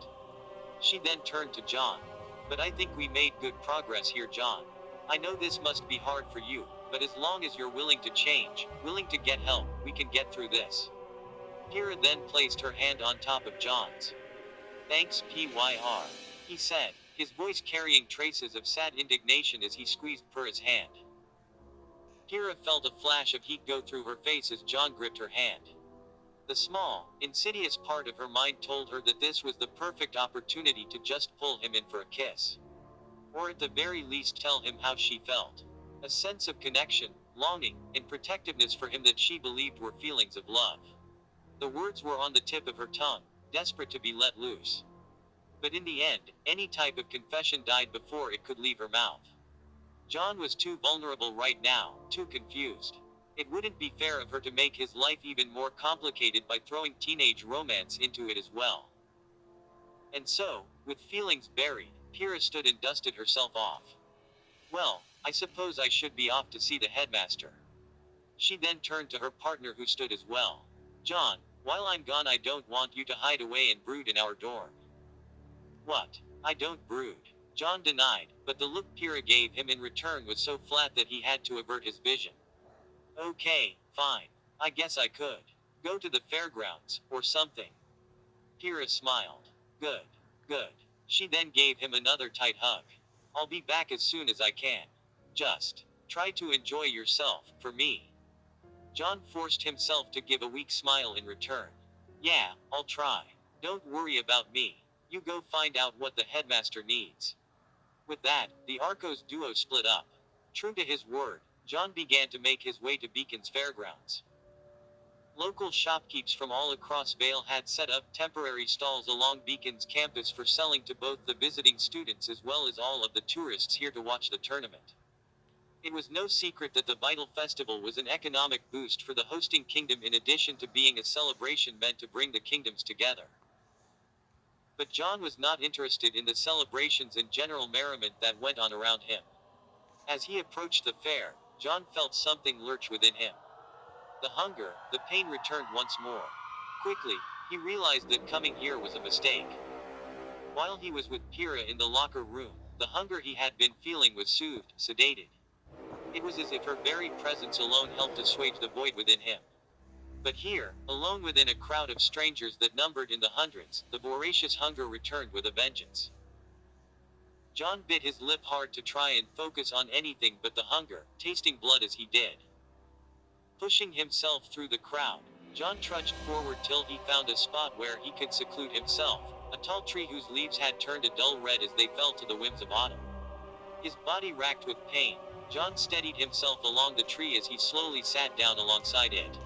She then turned to Jaune. But I think we made good progress here, Jaune. I know this must be hard for you, but as long as you're willing to change, willing to get help, we can get through this. Pyrrha then placed her hand on top of Jaune's. Thanks, Pyr, he said, his voice carrying traces of sad indignation as he squeezed Pyrrha's hand. Pyrrha felt a flash of heat go through her face as Jaune gripped her hand. The small, insidious part of her mind told her that this was the perfect opportunity to just pull him in for a kiss. Or at the very least tell him how she felt. A sense of connection, longing, and protectiveness for him that she believed were feelings of love. The words were on the tip of her tongue, desperate to be let loose. But in the end, any type of confession died before it could leave her mouth. Jaune was too vulnerable right now, too confused. It wouldn't be fair of her to make his life even more complicated by throwing teenage romance into it as well. And so, with feelings buried, Pyrrha stood and dusted herself off. Well, I suppose I should be off to see the headmaster. She then turned to her partner who stood as well. Jaune, while I'm gone I don't want you to hide away and brood in our dorm. What? I don't brood. Jaune denied, but the look Pyrrha gave him in return was so flat that he had to avert his vision. Okay, fine. I guess I could. Go to the fairgrounds, or something. Pyrrha smiled. Good. Good. She then gave him another tight hug. I'll be back as soon as I can. Just try to enjoy yourself, for me. Jaune forced himself to give a weak smile in return. Yeah, I'll try. Don't worry about me. You go find out what the headmaster needs. With that, the Arcos duo split up. True to his word, Jaune began to make his way to Beacon's fairgrounds. Local shopkeepers from all across Vale had set up temporary stalls along Beacon's campus for selling to both the visiting students as well as all of the tourists here to watch the tournament. It was no secret that the Vital Festival was an economic boost for the hosting kingdom in addition to being a celebration meant to bring the kingdoms together. But Jaune was not interested in the celebrations and general merriment that went on around him. As he approached the fair, Jaune felt something lurch within him. The hunger, the pain returned once more. Quickly, he realized that coming here was a mistake. While he was with Pyrrha in the locker room, the hunger he had been feeling was soothed, sedated. It was as if her very presence alone helped assuage the void within him. But here, alone within a crowd of strangers that numbered in the hundreds, the voracious hunger returned with a vengeance. Jaune bit his lip hard to try and focus on anything but the hunger, tasting blood as he did. Pushing himself through the crowd, Jaune trudged forward till he found a spot where he could seclude himself, a tall tree whose leaves had turned a dull red as they fell to the whims of autumn. His body racked with pain, Jaune steadied himself along the tree as he slowly sat down alongside it.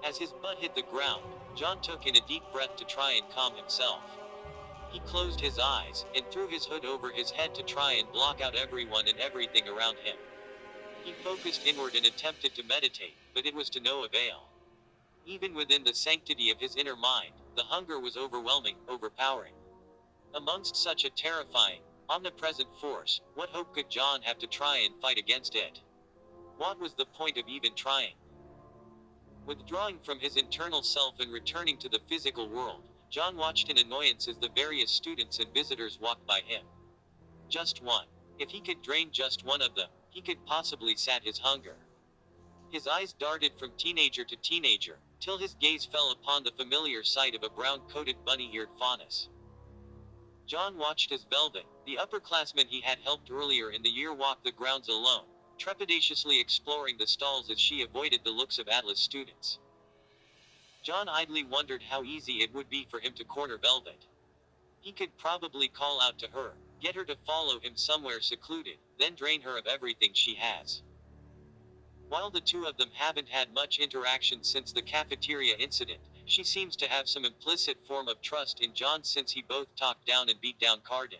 As his butt hit the ground, Jaune took in a deep breath to try and calm himself. He closed his eyes, and threw his hood over his head to try and block out everyone and everything around him. He focused inward and attempted to meditate, but it was to no avail. Even within the sanctity of his inner mind, the hunger was overwhelming, overpowering. Amongst such a terrifying, omnipresent force, what hope could Jaune have to try and fight against it? What was the point of even trying? Withdrawing from his internal self and returning to the physical world, Jaune watched in annoyance as the various students and visitors walked by him. Just one. If he could drain just one of them, he could possibly sat his hunger. His eyes darted from teenager to teenager, till his gaze fell upon the familiar sight of a brown-coated bunny-eared faunus. Jaune watched as Velvet, the upperclassman he had helped earlier in the year, walk the grounds alone, trepidatiously exploring the stalls as she avoided the looks of Atlas students. Jaune idly wondered how easy it would be for him to corner Velvet. He could probably call out to her, get her to follow him somewhere secluded, then drain her of everything she has. While the two of them haven't had much interaction since the cafeteria incident, she seems to have some implicit form of trust in Jaune since he both talked down and beat down Ch.13.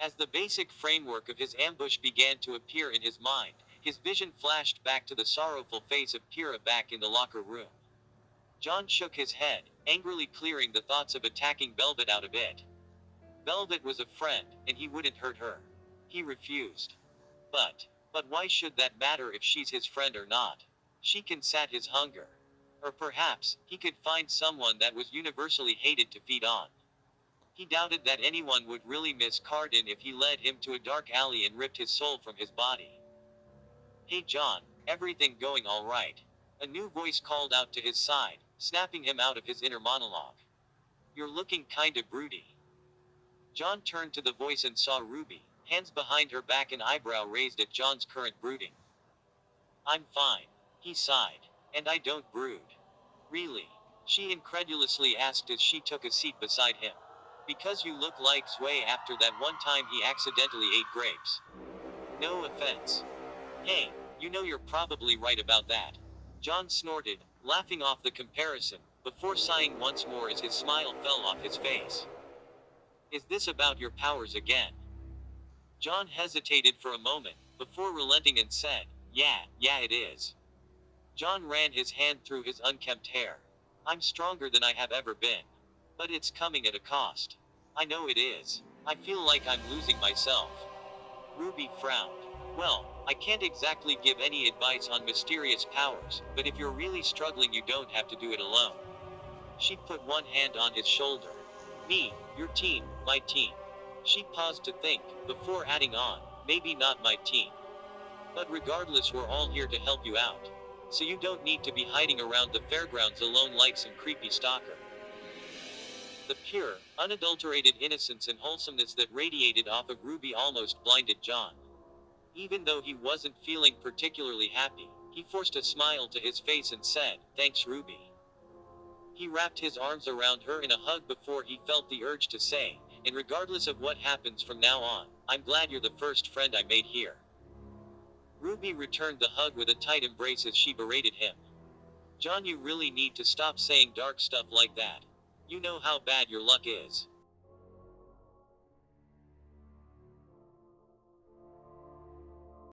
As the basic framework of his ambush began to appear in his mind, his vision flashed back to the sorrowful face of Kira back in the locker room. Jaune shook his head, angrily clearing the thoughts of attacking Velvet out of it. Velvet was a friend, and he wouldn't hurt her. He refused. But why should that matter if she's his friend or not? She can sat his hunger. Or perhaps, he could find someone that was universally hated to feed on. He doubted that anyone would really miss Ch.13 if he led him to a dark alley and ripped his soul from his body. Hey Jaune, everything going alright? A new voice called out to his side, snapping him out of his inner monologue. You're looking kinda broody. Jaune turned to the voice and saw Ruby, hands behind her back and eyebrow raised at Jaune's current brooding. I'm fine. He sighed. And I don't brood. Really? She incredulously asked as she took a seat beside him. Because you look like Sway after that one time he accidentally ate grapes. No offense. Hey, you know you're probably right about that. Jaune snorted, laughing off the comparison, before sighing once more as his smile fell off his face. Is this about your powers again? Jaune hesitated for a moment, before relenting and said, yeah, it is. Jaune ran his hand through his unkempt hair. I'm stronger than I have ever been. But it's coming at a cost. I know it is. I feel like I'm losing myself. Ruby frowned. Well, I can't exactly give any advice on mysterious powers, but if you're really struggling you don't have to do it alone. She put one hand on his shoulder. Me, your team, my team. She paused to think, before adding on, maybe not my team. But regardless, we're all here to help you out. So you don't need to be hiding around the fairgrounds alone like some creepy stalker. The pure, unadulterated innocence and wholesomeness that radiated off of Ruby almost blinded Jaune. Even though he wasn't feeling particularly happy, he forced a smile to his face and said, thanks Ruby. He wrapped his arms around her in a hug before he felt the urge to say, and regardless of what happens from now on, I'm glad you're the first friend I made here. Ruby returned the hug with a tight embrace as she berated him. Jaune, you really need to stop saying dark stuff like that. You know how bad your luck is.